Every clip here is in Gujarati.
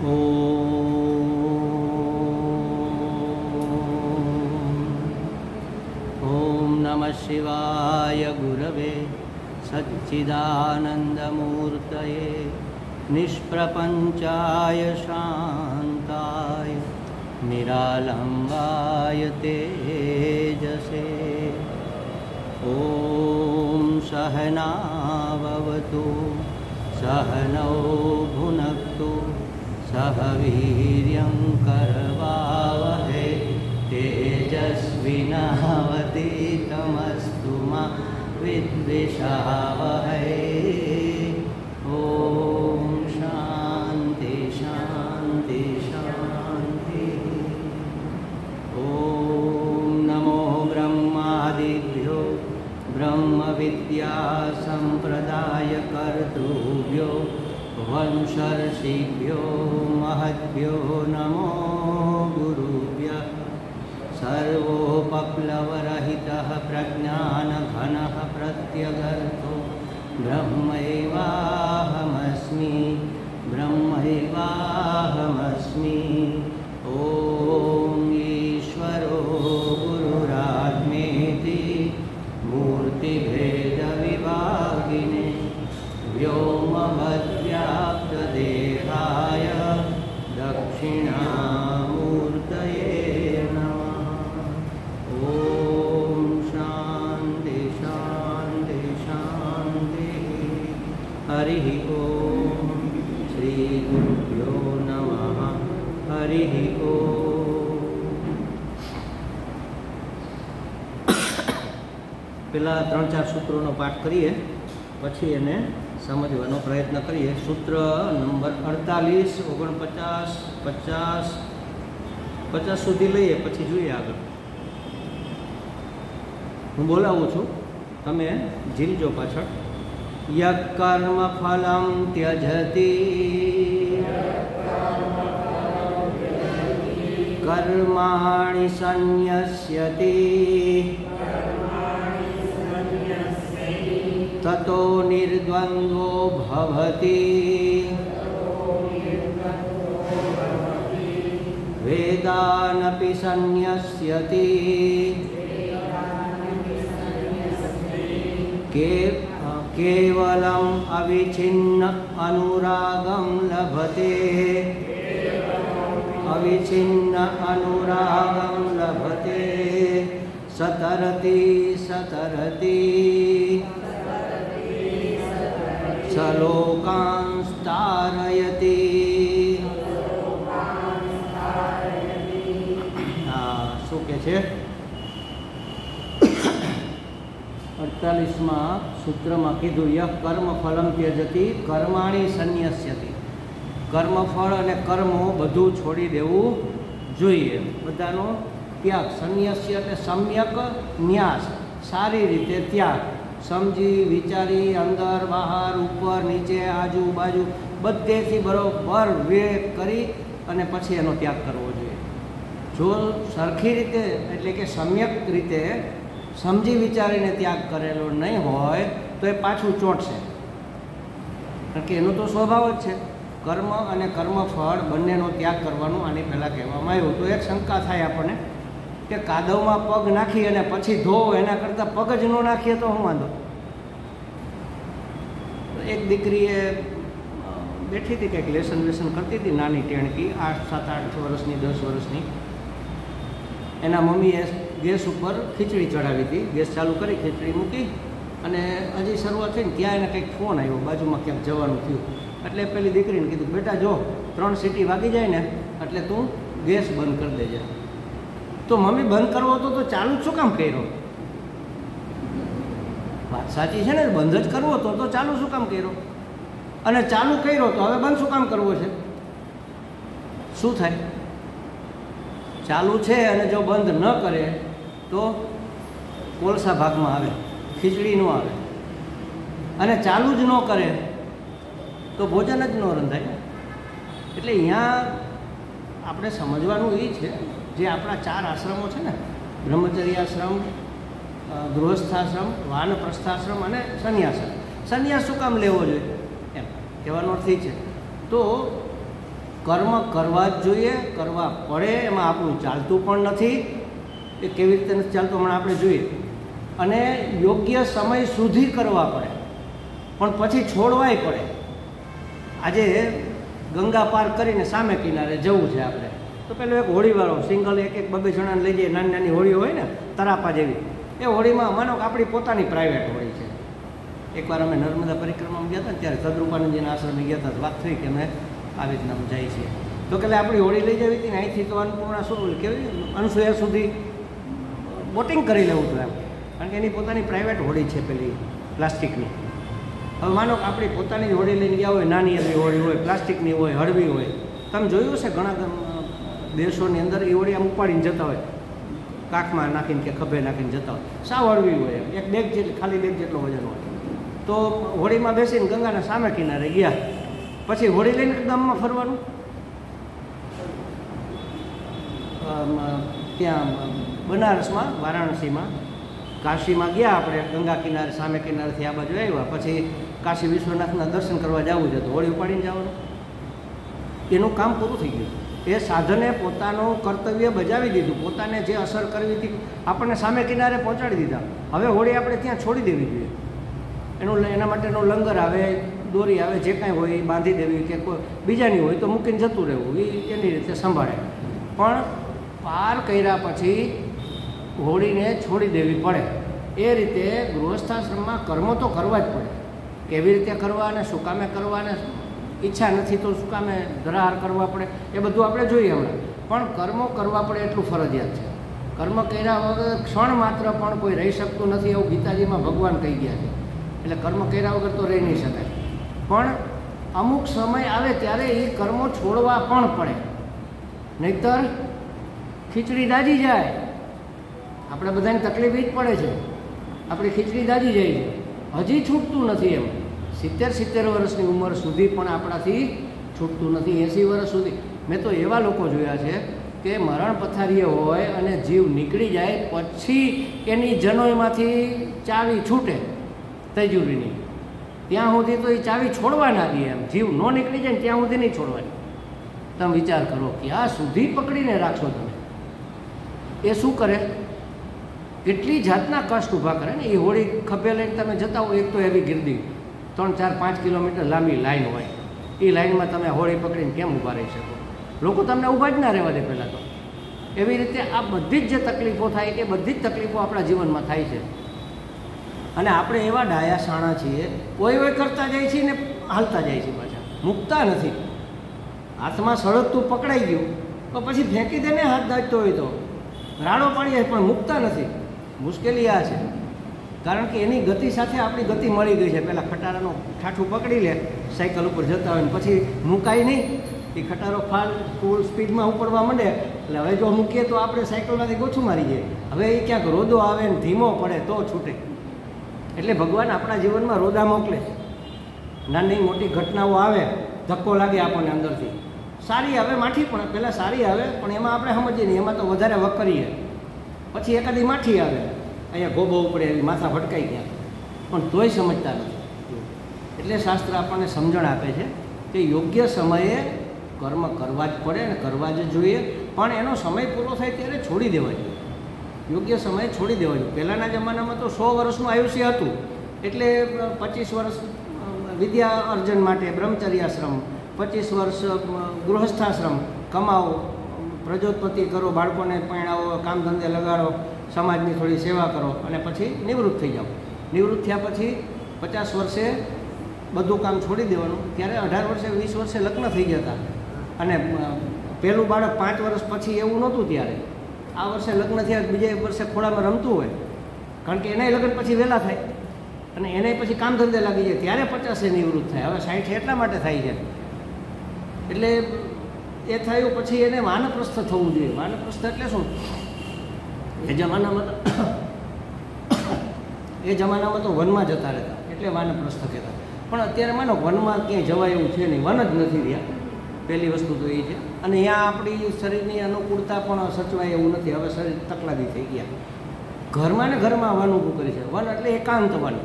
ॐ नमः शिवाय गुरवे सच्चिदानन्दमूर्तये निष्प्रपञ्चाय शान्ताय निरालम्बाय तेजसे। ॐ सहनाववतु सहनौ भुनक्तु सह वीर्यं करवावहै तेजस्विनावतीतमस्तु मा विद्विषावहै। ॐ शान्ति शान्ति शान्ति। ॐ नमो ब्रह्मादिभ्यो ब्रह्मविद्यासम्प्रदायकर्तृभ्यो वंशर्षिभ्यो महद्भ्यो नमो गुरुभ्यः। सर्वोपप्लवरहितः प्रज्ञानघनः प्रत्यगर्थो ब्रह्मैवाहमस्मि ब्रह्मैवाहमस्मि। ॐ ईश्वरो गुरुरात्मेति मूर्तिभेदविभागिने व्योमवद्व्याप्तदेहाय दक्षिणामूर्तये नमः। ॐ शान्ति शान्ति शान्तिः। हरिः ॐ श्रीगुरुभ्यो नमः। हरिः ॐ। પેલા 3-4 સૂત્રોનો પાઠ કરીએ, પછી એને સમજવાનો પ્રયત્ન કરીએ. સૂત્ર નંબર 48, 49, 50, 50 સુધી લઈએ, પછી જોઈએ આગળ. હું બોલાવું છું, તમે ઝીલજો પાછળ. યક કર્મ ફલમ ત્યજતી કર્માણિ સંન્યસ્યતિ તતો નિર્દ્વંદ્વો ભવતિ વેદાનપિ સંન્યસ્યતિ કેવલમ અવિચ્છિન્ન અનુરાગમ લભતે અવિચ્છિન્ન અનુરાગમ લભતે સતરતિ સતરતિ સલોકાંસ્તારયતી. શું કે છે? 48માં સૂત્રમાં કીધું યહ કર્મ ફલમ ત્યજતી કર્માણિ સંન્યસ્યતિ. કર્મફળ અને કર્મો બધું છોડી દેવું જોઈએ, બધાનો ત્યાગ. સંન્યસ્ય એટલે સમ્યક ન્યાસ, સારી રીતે ત્યાગ. સમજી વિચારી અંદર બહાર ઉપર નીચે આજુબાજુ બધેથી બરોબર વિવેક કરી અને પછી એનો ત્યાગ કરવો જોઈએ. જો સરખી રીતે એટલે કે સમ્યક રીતે સમજી વિચારીને ત્યાગ કરેલો નહીં હોય તો એ પાછું ચોંટશે, કારણ કે એનો તો સ્વભાવ જ છે. કર્મ અને કર્મફળ બંનેનો ત્યાગ કરવાનું આની પહેલાં કહેવામાં આવ્યું. તો એક શંકા થાય આપણને કે કાદવમાં પગ નાખી અને પછી ધોવો, એના કરતાં પગ જ ન નાખીએ તો હું વાંધો? એક દીકરીએ બેઠી હતી, કંઈક લેસન કરતી હતી, નાની ટેણકી, 7-8 વર્ષની 10 વર્ષની. એના મમ્મીએ ગેસ ઉપર ખીચડી ચડાવી હતી, ગેસ ચાલુ કરી ખીચડી મૂકી અને હજી શરૂઆત થઈ ને ત્યાં એને કંઈક ફોન આવ્યો, બાજુમાં ક્યાંક જવાનું થયું. એટલે પેલી દીકરીને કીધું, બેટા જો 3 સીટી વાગી જાય ને એટલે તું ગેસ બંધ કરી દેજે. તો મમ્મી બંધ કરવો હતો તો ચાલુ જ શું કામ કર્યો? વાત સાચી છે ને, બંધ જ કરવો હતો તો ચાલુ શું કામ કર્યો? અને ચાલુ કર્યો તો હવે બંધ શું કામ કરવો છે? શું થાય? ચાલુ છે અને જો બંધ ન કરે તો કોલસા ભાગમાં આવે, ખીચડી ન આવે. અને ચાલુ જ ન કરે તો ભોજન જ ન રંધાય. એટલે અહીંયા આપણે સમજવાનું એ છે, જે આપણા 4 આશ્રમો છે ને, બ્રહ્મચર્યાશ્રમ, ગૃહસ્થાશ્રમ, વાનપ્રસ્થાશ્રમ અને સંન્યાસાશ્રમ. સંન્યાસ શું કામ લેવો જોઈએ એમ કહેવાનો અર્થ એ છે. તો કર્મ કરવા જ જોઈએ, કરવા પડે. એમાં આપણું ચાલતું પણ નથી. એ કેવી રીતે નથી ચાલતું હમણાં આપણે જોઈએ. અને યોગ્ય સમય સુધી કરવા પડે, પણ પછી છોડવાય પડે. આજે ગંગા પાર કરીને સામે કિનારે જવું છે આપણે, તો પેલો એક હોળીવાળો સિંગલ એક બબે જણાને લઈ જાય, નાની નાની હોળીઓ હોય ને તરાપા જેવી, એ હોળીમાં માનો કે આપણી પોતાની પ્રાઇવેટ હોળી છે. એકવાર અમે નર્મદા પરિક્રમામાં ગયા હતા ને ત્યારે સદરૂપાનંદજીના આશ્રમે ગયા હતા, વાત થઈ કે અમે આવી રીતના જાય છીએ. તો કે આપણી હોળી લઈ જવી હતી ને અહીંથી તો અન્નપૂર્ણા શું કેવી અનસુયા સુધી બોટિંગ કરી લેવું હતું એમ, કારણ કે એની પોતાની પ્રાઇવેટ હોળી છે પેલી પ્લાસ્ટિકની. હવે માનો કે આપણી પોતાની જ હોળી લઈને ગયા હોય, નાની એવી હોળી હોય, પ્લાસ્ટિકની હોય, હળવી હોય. તમે જોયું છે ઘણા દેશોની અંદર એ હોળી આમ ઉપાડીને જતા હોય, કાખમાં નાખીને કે ખભે નાખીને જતા હોય, સાવ હળવી હોય, એક બેગ જેટલી ખાલી બેગ જેટલો વજન હોય. તો હોળીમાં બેસીને ગંગાના સામે કિનારે ગયા, પછી હોળી લઈને ગામમાં ફરવાનું. ત્યાં બનારસમાં, વારાણસીમાં, કાશીમાં ગયા આપણે, ગંગા કિનારે સામે કિનારેથી આ બાજુ આવ્યા, પછી કાશી વિશ્વનાથના દર્શન કરવા જવું છે તો હોળી ઉપાડીને જવાનું. એનું કામ પૂરું થઈ ગયું. એ સાધને પોતાનું કર્તવ્ય બજાવી દીધું, પોતાને જે અસર કરવી હતી આપણને સામે કિનારે પહોંચાડી દીધા. હવે હોળી આપણે ત્યાં છોડી દેવી જોઈએ. એના માટેનો લંગર આવે, દોરી આવે, જે કાંઈ હોય એ બાંધી દેવી, કે કોઈ બીજાની હોય તો મૂકીને જતું રહેવું, એ એની રીતે સંભાળે. પણ પાર કર્યા પછી હોળીને છોડી દેવી પડે. એ રીતે ગૃહસ્થાશ્રમમાં કર્મો તો કરવા જ પડે. કેવી રીતે કરવા અને શું કામે કરવા, અને ઈચ્છા નથી તો શું કામે ધરાહાર કરવા પડે, એ બધું આપણે જોઈએ હમણાં. પણ કર્મો કરવા પડે એટલું ફરજિયાત છે. કર્મ કર્યા વગર ક્ષણ માત્ર પણ કોઈ રહી શકતું નથી, એવું ગીતાજીમાં ભગવાન કહી ગયા છે. એટલે કર્મ કર્યા વગર તો રહી નહીં શકાય. પણ અમુક સમય આવે ત્યારે એ કર્મો છોડવા પણ પડે, નહીંતર ખીચડી દાજી જાય. આપણે બધાને તકલીફ એ જ પડે છે, આપણી ખીચડી દાજી જાય છે, હજી છૂટતું નથી. એમ 70 વર્ષની ઉંમર સુધી પણ આપણાથી છૂટતું નથી. 80 વર્ષ સુધી. મેં તો એવા લોકો જોયા છે કે મરણ પથારીએ હોય અને જીવ નીકળી જાય પછી એની જનોયમાંથી ચાવી છૂટે તૈજુરીની, ત્યાં સુધી તો એ ચાવી છોડવા ના દે. એમ જીવ ન નીકળી જાય ને ત્યાં સુધી નહીં છોડવાની. તમે વિચાર કરો કે આ સુધી પકડીને રાખશો તમે, એ શું કરે, કેટલી જાતના કષ્ટ ઊભા કરે ને. એ હોળી ખભે લઈને તમે જતા હો, એક તો એવી ગીરદી 3, 4, 5 કિલોમીટર લાંબી લાઈન હોય, એ લાઈનમાં તમે હોળી પકડીને કેમ ઊભા રહી શકો? લોકો તમને ઊભા જ ના રહેવા દે પહેલાં તો. એવી રીતે આ બધી જ જે તકલીફો થાય એ બધી જ તકલીફો આપણા જીવનમાં થાય છે. અને આપણે એવા ડાયા શાણા છીએ, કોઈ કરતા જાય છે ને હાલતા જાય છે, પાછા મૂકતા નથી. હાથમાં સળગતું પકડાઈ ગયું તો પછી ફેંકી દે ને, હાથ દાજતો હોય તો રાડો પાડી જાય, પણ મૂકતા નથી. મુશ્કેલી આ છે, કારણ કે એની ગતિ સાથે આપણી ગતિ મળી ગઈ છે. પહેલાં ખટારાનું ઠાઠું પકડી લે, સાયકલ ઉપર જતા હોય ને પછી મુકાય નહીં. એ ખટારો ફૂલ સ્પીડમાં ઉપડવા માંડે, એટલે હવે જો મૂકીએ તો આપણે સાયકલમાંથી ગોછું મારી જાય. હવે એ ક્યાંક રોદો આવે ને ધીમો પડે તો છૂટે. એટલે ભગવાન આપણા જીવનમાં રોદા મોકલે છે. નાની મોટી ઘટનાઓ આવે, ધક્કો લાગે આપણને અંદરથી, સારી આવે માઠી, પણ પહેલાં સારી આવે પણ એમાં આપણે સમજીએ નહીં, એમાં તો વધારે વકરીએ. પછી એકાદી માઠી આવે, અહીંયા ગોબો ઉપડે, એવી માથા ભટકાઈ ગયા, પણ તોય સમજતા નથી. એટલે શાસ્ત્ર આપણને સમજણ આપે છે કે યોગ્ય સમયે કર્મ કરવા જ પડે અને કરવા જ જોઈએ, પણ એનો સમય પૂરો થાય ત્યારે છોડી દેવા જોઈએ. યોગ્ય સમયે છોડી દેવા જોઈએ. પહેલાંના જમાનામાં તો 100 વર્ષનું આયુષ્ય હતું, એટલે 25 વર્ષ વિદ્યા અર્જન માટે બ્રહ્મચર્યાશ્રમ, 25 વર્ષ ગૃહસ્થાશ્રમ, કમાવો, પ્રજોત્પત્તિ કરો, બાળકોને પરણાવો, કામ ધંધે લગાડો, સમાજની થોડી સેવા કરો અને પછી નિવૃત્ત થઈ જાઓ. નિવૃત્ત થયા પછી 50 વર્ષે બધું કામ છોડી દેવાનું. ત્યારે 18 વર્ષે 20 વર્ષે લગ્ન થઈ જતા, અને પહેલું બાળક 5 વર્ષ પછી એવું નહોતું. ત્યારે આ વર્ષે લગ્ન થયા, બીજા વર્ષે ખોળામાં રમતું હોય, કારણ કે એનાય લગ્ન પછી વહેલા થાય અને એને પછી કામ ધંધે લાગી જાય, ત્યારે 50 નિવૃત્ત થાય. હવે 60 એટલા માટે થાય છે. એટલે એ થયું પછી એને વાનપ્રસ્થ થવું જોઈએ. વાનપ્રસ્થ એટલે શું? એ જમાનામાં તો વનમાં જતા રહેતા, એટલે વાનપ્રસ્થ કહેતા. પણ અત્યારે માનો વનમાં ક્યાંય જવાય એવું છે નહીં, વન જ નથી રહ્યા. પહેલી વસ્તુ તો એ છે. અને ત્યાં આપણી શરીરની અનુકૂળતા પણ સચવાય એવું નથી. હવે શરીર તકલાદી થઈ ગયા. ઘરમાં ને ઘરમાં વન ઊભું કરી છે. વન એટલે એકાંત વન.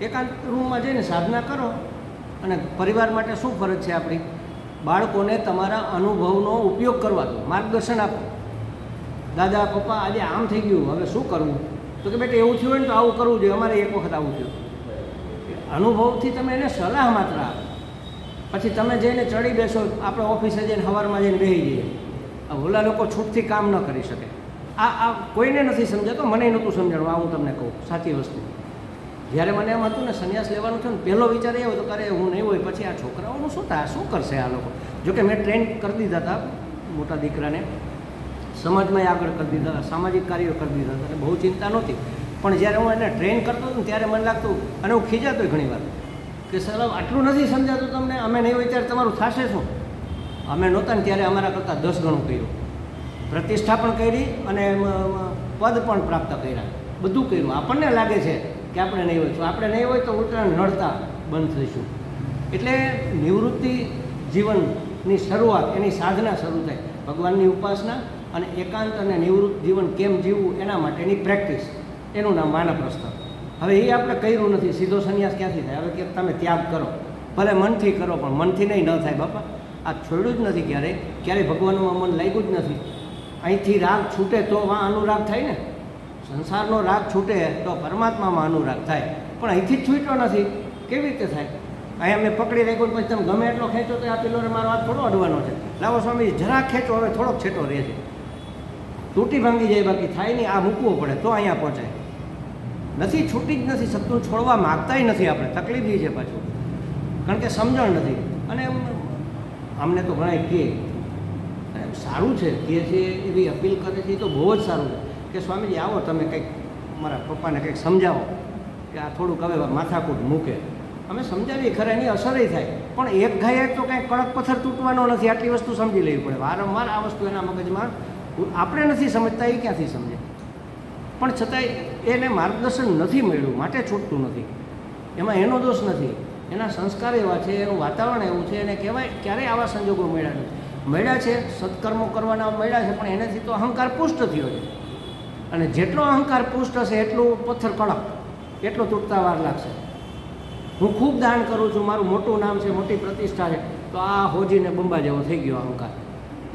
એકાંત રૂમમાં જઈને સાધના કરો. અને પરિવાર માટે શું ફરજ છે આપણી? બાળકોને તમારા અનુભવનો ઉપયોગ કરવા દો, માર્ગદર્શન આપો. દાદા પપ્પા આજે આમ થઈ ગયું, હવે શું કરવું? તો કે બેટા એવું થયું હોય ને તો આવું કરવું જોઈએ, અમારે એક વખત આવું થયું. અનુભવથી તમે એને સલાહ માત્ર આપો. પછી તમે જઈને ચડી બેસો, આપણે ઓફિસે જઈને સવારમાં જઈને બેસી જઈએ. ઓલા લોકો છૂટથી કામ ન કરી શકે. આ કોઈને નથી સમજાતો, મને નહોતું સમજાણું. આ હું તમને કહું સાચી વસ્તુ. જ્યારે મને એમ હતું ને સંન્યાસ લેવાનું થયું ને, પહેલો વિચાર એવો હતો કરે હું નહીં હોય, પછી આ છોકરાઓનું શું થાય, શું કરશે આ લોકો? જોકે મેં ટ્રેન કરી દીધા હતા મોટા દીકરાને, સમાજમાં આગળ કરી દીધા હતા, સામાજિક કાર્યો કરી દીધા હતા, એટલે બહુ ચિંતા નહોતી. પણ જ્યારે હું એને ટ્રેન કરતો હતો ને ત્યારે મને લાગતું, અને હું ખીજાતો ઘણી વાર કે સર આટલું નથી સમજાતું તમને, અમે નહીં હોય ત્યારે તમારું થશે શું? અમે નહોતા ને ત્યારે અમારા કરતાં 10 ગણું કર્યું, પ્રતિષ્ઠા પણ કરી અને પદ પણ પ્રાપ્ત કર્યા, બધું કર્યું. આપણને લાગે છે કે આપણે નહીં હોય, આપણે નહીં હોય તો ઉલટા નડતા બંધ થઈશું. એટલે નિવૃત્તિ જીવનની શરૂઆત, એની સાધના શરૂ થાય ભગવાનની ઉપાસના અને એકાંત અને નિવૃત્ત જીવન કેમ જીવવું એના માટેની પ્રેક્ટિસ, એનું નામ વાનપ્રસ્થ. હવે એ આપણે કર્યું નથી, સીધો સંન્યાસ ક્યાંથી થાય? હવે કે તમે ત્યાગ કરો, ભલે મનથી કરો, પણ મનથી નહીં, ન થાય બાપા. આ છોડ્યું જ નથી ક્યારેય ભગવાનમાં મન લાગ્યું જ નથી. અહીંથી રાગ છૂટે તો વાં અનુરાગ થાય ને, સંસારનો રાગ છૂટે તો પરમાત્મામાં અનુરાગ થાય, પણ અહીંથી જ છૂટ્યો નથી, કેવી રીતે થાય? અહીંયા મેં પકડી રાખ્યો, પછી તમે ગમે એટલો ખેંચો તો આ પેલો મારો હાથ થોડો અડવાનો છે. લાવો સ્વામી જરાક ખેંચો, હવે થોડોક છેટો રહે છે, તૂટી ભાંગી જાય, બાકી થાય નહીં. આ મૂકવો પડે તો અહીંયા પહોંચાય. નથી, છૂટી જ નથી શકતું, છોડવા માગતાય નથી. આપણે તકલીફ છે પાછું, કારણ કે સમજણ નથી. અને અમને તો ઘણા કહે સારું છે, કહે છે એવી અપીલ કરે છે, તો બહુ જ સારું છે કે સ્વામીજી આવો તમે કંઈક મારા પપ્પાને કંઈક સમજાવો કે આ થોડુંક હવે માથાકૂટ મૂકે. અમે સમજાવીએ ખરા, એની અસરય થાય, પણ એક ઘાયે તો કંઈ કડક પથ્થર તૂટવાનો નથી. આટલી વસ્તુ સમજી લેવી પડે. વારંવાર આ વસ્તુ એના મગજમાં આપણે નથી સમજતા, એ ક્યાંથી સમજે? પણ છતાંય એને માર્ગદર્શન નથી મળ્યું માટે છૂટતું નથી. એમાં એનો દોષ નથી, એના સંસ્કાર એવા છે, એનું વાતાવરણ એવું છે. એને કહેવાય ક્યારેય આવા સંજોગો મળ્યા નથી. મળ્યા છે, સત્કર્મો કરવાના મળ્યા છે, પણ એનાથી તો અહંકાર પુષ્ટ થયો છે. અને જેટલો અહંકાર પુષ્ટ હશે એટલું પથ્થર કડક, એટલો તૂટતા વાર લાગશે. હું ખૂબ દાન કરું છું, મારું મોટું નામ છે, મોટી પ્રતિષ્ઠા છે, તો આ હોજીને બંબા જેવો થઈ ગયો અહંકાર.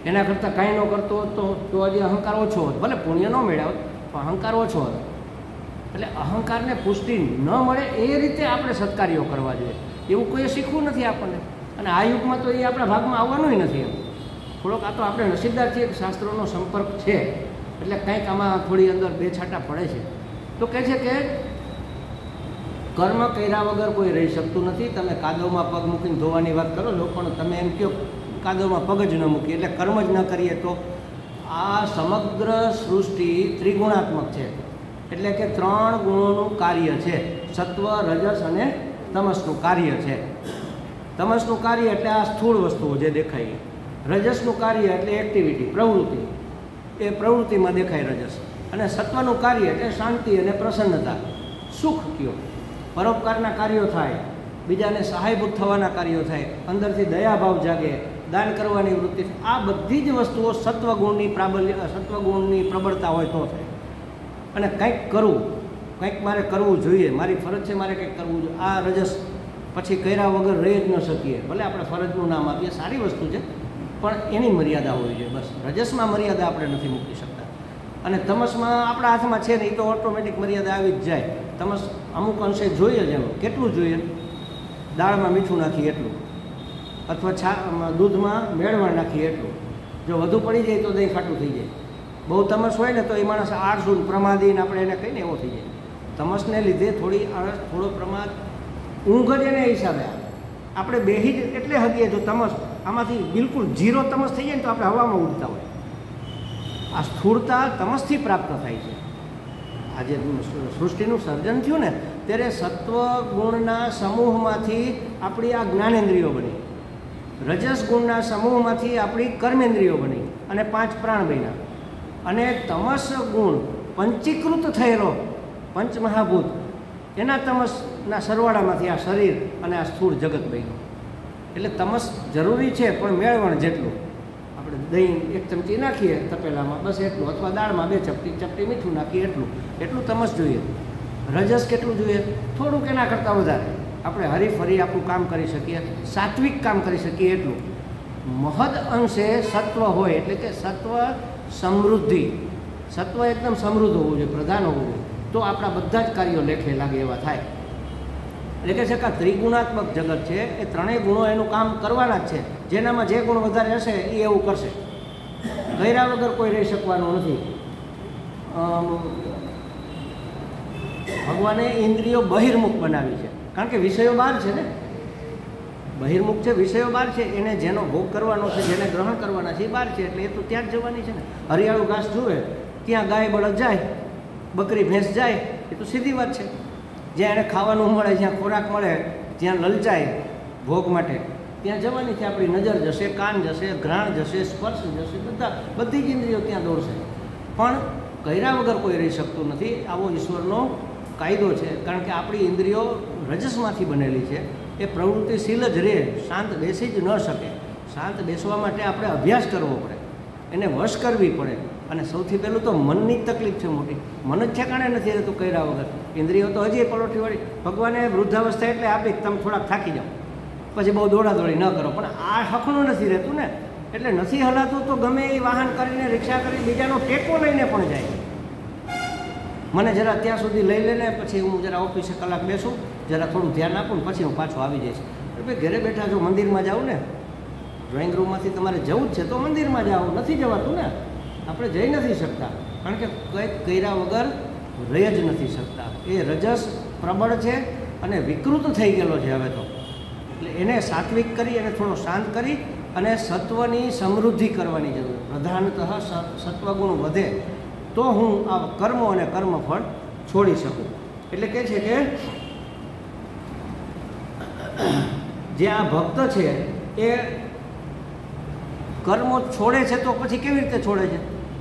એના કરતાં કાંઈ ન કરતો હોત તો હજી અહંકાર ઓછો હોત, ભલે પુણ્ય ન મળ્યા હોત પણ અહંકાર ઓછો હતો. એટલે અહંકારને પુષ્ટિ ન મળે એ રીતે આપણે સત્કાર્યો કરવા જોઈએ. એવું કોઈએ શીખવું નથી આપણને, અને આ યુગમાં તો એ આપણા ભાગમાં આવવાનું નથી. એમ થોડોક આ તો આપણે નસીબદાર છીએ કે શાસ્ત્રોનો સંપર્ક છે, એટલે કંઈક આમાં થોડી અંદર બે છાંટા પડે છે. તો કહે છે કે કર્મ કર્યા વગર કોઈ રહી શકતું નથી. તમે કાદવમાં પગ મૂકીને ધોવાની વાત કરો છો, પણ તમે એમ કહો કાદવમાં પગ જ ન મૂકીએ, એટલે કર્મ જ ન કરીએ, તો આ સમગ્ર સૃષ્ટિ ત્રિગુણાત્મક છે. એટલે કે 3 ગુણોનું કાર્ય છે. સત્વ, રજસ અને તમસનું કાર્ય છે. તમસનું કાર્ય એટલે આ સ્થૂળ વસ્તુઓ જે દેખાય, રજસનું કાર્ય એટલે એક્ટિવિટી, પ્રવૃત્તિ, એ પ્રવૃત્તિમાં દેખાય રજસ. અને સત્વનું કાર્ય એટલે શાંતિ અને પ્રસન્નતા, સુખ કયો, પરોપકારના કાર્યો થાય, બીજાને સહાયભૂત થવાના કાર્યો થાય, અંદરથી દયાભાવ જાગે, દાન કરવાની વૃત્તિ. આ બધી જ વસ્તુઓ સત્વગુણની સત્વગુણની પ્રબળતા હોય તો થાય. અને કંઈક કરવું, કંઈક મારે કરવું જોઈએ, મારી ફરજ છે, મારે કંઈક કરવું જોઈએ. આ રજસ પછી કર્યા વગર રહી જ ન શકીએ. ભલે આપણે ફરજનું નામ આપીએ, સારી વસ્તુ છે, પણ એની મર્યાદા હોવી જોઈએ. બસ રજસમાં મર્યાદા આપણે નથી મૂકી શકતા. અને તમસમાં આપણા હાથમાં છે ને, એ તો ઓટોમેટિક મર્યાદા આવી જ જાય. તમસ અમુક અંશે જોઈએ જ. એનું કેટલું જોઈએ? દાળમાં મીઠું નાખીએ એટલું, અથવા દૂધમાં મેળવણ નાખીએ એટલું. જો વધુ પડી જાય તો દહીં ખાટું થઈ જાય. બહુ તમસ હોય ને તો એ માણસ આળસુ પ્રમાદીને આપણે એને કહીને એવો થઈ જાય. તમસને લીધે થોડી આળસ, થોડો પ્રમાદ, ઊંઘ જ એને હિસાબે આવે. આપણે બેહી જ એટલે હગીએ. જો તમસ આમાંથી બિલકુલ 0 તમસ થઈ જાય ને તો આપણે હવામાં ઉડતા હોય. આ સ્થૂળતા તમસથી પ્રાપ્ત થાય છે. આજે સૃષ્ટિનું સર્જન થયું ને ત્યારે સત્વ ગુણના સમૂહમાંથી આપણી આ જ્ઞાનેન્દ્રિયો બની, રજસ ગુણના સમૂહમાંથી આપણી કર્મેન્દ્રિયો બની, અને 5 પ્રાણ બન્યા. અને તમસ ગુણ પંચીકૃત થયેલો પંચમહાભૂત, એના તમસના સરવાળામાંથી આ શરીર અને આ સ્થૂળ જગત બન્યું. એટલે તમસ જરૂરી છે, પણ મેળવણ જેટલું. આપણે દહીં 1 ચમચી નાખીએ તપેલામાં, બસ એટલું, અથવા દાળમાં 2 ચપટી મીઠું નાખીએ, એટલું તમસ જોઈએ. રજસ કેટલું જોઈએ? થોડુંક એના કરતાં વધારે. આપણે હરીફરી આપણું કામ કરી શકીએ, સાત્વિક કામ કરી શકીએ એટલું. મહદ અંશે સત્વ હોય એટલે કે સત્વ સમૃદ્ધિ, સત્વ એકદમ સમૃદ્ધ હોવું જોઈએ, પ્રધાન હોવું જોઈએ, તો આપણા બધા જ કાર્યો લેખે લાગે એવા થાય. એટલે કે છે કે ત્રિગુણાત્મક જગત છે, એ ત્રણેય ગુણો એનું કામ કરવાના જ છે. જેનામાં જે ગુણ વધારે હશે એ એવું કરશે, કર્યા વગર કોઈ રહી શકવાનું નથી. ભગવાને ઇન્દ્રિયો બહિર્મુખ બનાવી છે, કારણ કે વિષયો બહાર છે ને, બહિર્મુખ છે, વિષયો બહાર છે, એને જેનો ભોગ કરવાનો છે, જેને ગ્રહણ કરવાના છે એ બહાર છે, એટલે એ તો ત્યાં જ જવાની છે ને. હરિયાળું ઘાસ જુએ ત્યાં ગાય બળદ જાય, બકરી ભેંસ જાય, એ તો સીધી વાત છે. જ્યાં એને ખાવાનું મળે, જ્યાં ખોરાક મળે, જ્યાં લલચાય ભોગ માટે, ત્યાં જવાની છે. આપણી નજર જશે, કાન જશે, ઘ્રાણ જશે, સ્પર્શ જશે, બધી જ ઇન્દ્રિયો ત્યાં દોડશે. પણ કર્યા વગર કોઈ રહી શકતું નથી, આવો ઈશ્વરનો કાયદો છે. કારણ કે આપણી ઇન્દ્રિયો રજસમાંથી બનેલી છે, એ પ્રવૃત્તિશીલ જ રહે, શાંત બેસી જ ન શકે. શાંત બેસવા માટે આપણે અભ્યાસ કરવો પડે, એને વશ કરવી પડે. અને સૌથી પહેલું તો મનની તકલીફ છે મોટી. મન જ ઠેકાણે નથી રહેતું કર્યા વગર. ઇન્દ્રિયો તો હજી પલોઠીવાળી ભગવાને વૃદ્ધાવસ્થા એટલે આપી, તમે થોડાક થાકી જાઓ પછી બહુ દોડાદોડી ન કરો. પણ આ હકનું નથી રહેતું ને, એટલે નથી હલાતું તો ગમે એ વાહન કરીને, રિક્ષા કરી, બીજાનો ટેકો લઈને પણ જાય. મને જરા ત્યાં સુધી લઈ લઈને પછી હું જરા ઓફિસે કલાક બેસું, જરા થોડું ધ્યાન આપું, પછી હું પાછો આવી જઈશ. એટલે ઘરે બેઠા જો મંદિરમાં જાઉં ને, ડ્રોઈંગ રૂમમાંથી તમારે જવું જ છે તો મંદિરમાં જાઓ, નથી જવાતું ને, આપણે જઈ નથી શકતા, કારણ કે કંઈક કર્યા વગર રહી જ નથી શકતા. એ રજસ પ્રબળ છે અને વિકૃત થઈ ગયેલો છે હવે તો. એટલે એને સાત્વિક કરી, એને થોડો શાંત કરી અને સત્વની સમૃદ્ધિ કરવાની જરૂર. પ્રધાનતઃ સત્વગુણ વધે તો હું આ કર્મો અને કર્મફળ છોડી શકું. એટલે કે છે કે જે આ ભક્ત છે એ કર્મો છોડે છે, તો પછી કેવી રીતે છોડે છે?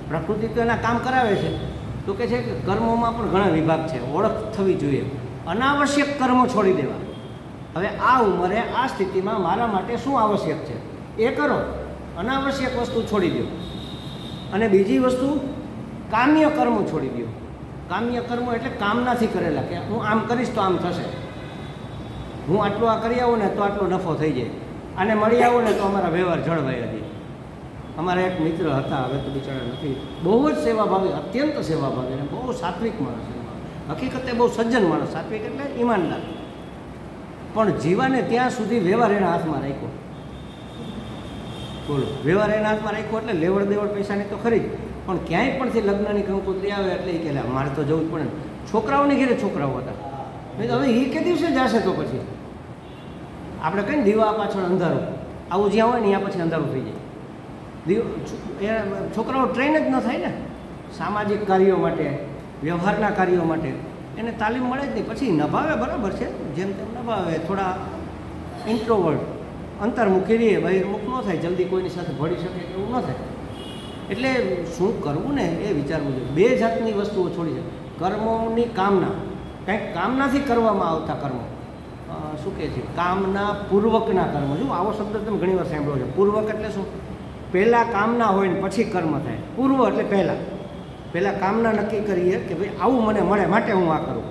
પ્રકૃતિ તો એના કામ કરાવે છે. તો કે છે કે કર્મોમાં પણ ઘણા વિભાગ છે, ઓળખ થવી જોઈએ. અનાવશ્યક કર્મો છોડી દેવા. હવે આ ઉંમરે આ સ્થિતિમાં મારા માટે શું આવશ્યક છે એ કરો, અનાવશ્યક વસ્તુ છોડી દો. અને બીજી વસ્તુ કામ્ય કર્મો છોડી દો. કામ્ય કર્મો એટલે કામનાથી કરેલા, કે હું આમ કરીશ તો આમ થશે, હું આટલું આ કરી આવું ને તો આટલો નફો થઈ જાય, અને મળી આવું ને તો અમારા વ્યવહાર જળવાઈ હતી. અમારા એક મિત્ર હતા, હવે તો બિચારા નથી, બહુ જ સેવાભાવી, અત્યંત સેવાભાવી અને બહુ સાત્વિક માણસ. હકીકતે બહુ સજ્જન માણસ, સાત્વિક એટલે ઈમાનદાર. પણ જીવાને ત્યાં સુધી વ્યવહાર એના હાથમાં રાખ્યો. બોલો, વ્યવહાર એના હાથમાં રાખ્યો એટલે લેવડ દેવડ પૈસાની તો ખરી જ, પણ ક્યાંય પણથી લગ્નની કંકોત્રી આવે એટલે એ કહે મારે તો જવું જ પડે ને. છોકરાઓની ઘેરે છોકરાઓ હતા, નહીં તો હવે એ કે દિવસે જશે તો પછી આપણે કહીને દીવા પાછળ અંધારું, આવું જ્યાં હોય ને ત્યાં પછી અંધારું થઈ જાય. છોકરાઓ ટ્રેન જ ન થાય ને સામાજિક કાર્યો માટે, વ્યવહારના કાર્યો માટે. એને તાલીમ મળે જ નહીં. પછી નભાવે, બરાબર છે, જેમ તેમ નભાવે, થોડા ઇન્ટ્રોવર્ટ, અંતર્મુખી રહીએ, બહિર્મુખ ન થાય, જલ્દી કોઈની સાથે ભળી શકે એવું ન થાય. એટલે શું કરવું ને એ વિચારવું જોઈએ. બે જાતની વસ્તુઓ છોડી છે. કર્મોની કામના, કંઈક કામનાથી કરવામાં આવતા કર્મો, શું કહે છે, કામના પૂર્વકના કર્મો. જો આવો શબ્દ તમે ઘણી વાર સાંભળ્યો છે. પૂર્વક એટલે શું? પહેલાં કામના હોય ને પછી કર્મ થાય. પૂર્વ એટલે પહેલાં કામના નક્કી કરીએ કે ભાઈ આવું મને મળે માટે હું આ કરું,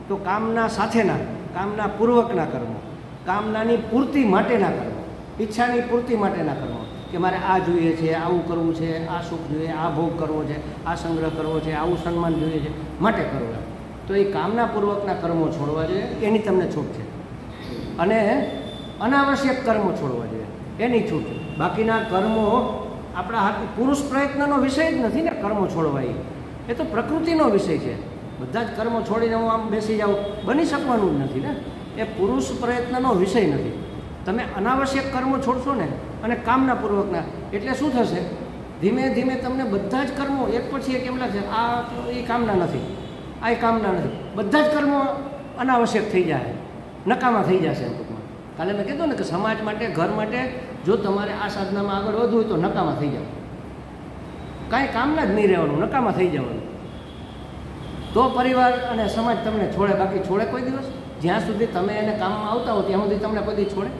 તો કામના સાથેના, કામના પૂર્વકના કર્મો, કામનાની પૂર્તિ માટેના કર્મો, ઈચ્છાની પૂર્તિ માટેના કર્મો, કે મારે આ જોઈએ છે, આવું કરવું છે, આ સુખ જોઈએ, આ ભોગ કરવો છે, આ સંગ્રહ કરવો છે, આવું સન્માન જોઈએ છે, માટે કરવું. તો એ કામનાપૂર્વકના કર્મો છોડવા જોઈએ, એની તમને છૂટ છે. અને અનાવશ્યક કર્મો છોડવા જોઈએ, એની છૂટ. બાકીના કર્મો આપણા હાથ, પુરુષ પ્રયત્નનો વિષય જ નથી ને કર્મો છોડવા. એ તો પ્રકૃતિનો વિષય છે. બધા જ કર્મો છોડીને હું આમ બેસી જાઉં, બની શકવાનું જ નથી ને. એ પુરુષ પ્રયત્નનો વિષય નથી. તમે અનાવશ્યક કર્મો છોડશો ને અને કામનાપૂર્વકના, એટલે શું થશે? ધીમે ધીમે તમને બધા જ કર્મો એક પછી એક એમ લાગશે આ તો એ કામના નથી, આ એ કામના નથી. બધા જ કર્મો અનાવશ્યક થઈ જાય, નકામા થઈ જશે. ટૂંકમાં કાલે મેં કીધું ને કે સમાજ માટે, ઘર માટે જો તમારે આ સાધનામાં આગળ વધવું હોય તો નકામા થઈ જાવ. કાંઈ કામના જ નહીં રહેવાનું, નકામા થઈ જવાનું. તો પરિવાર અને સમાજ તમને છોડે. બાકી છોડે કોઈ દિવસ? જ્યાં સુધી તમે એને કામમાં આવતા હો ત્યાં સુધી તમને કોઈ દી છોડે?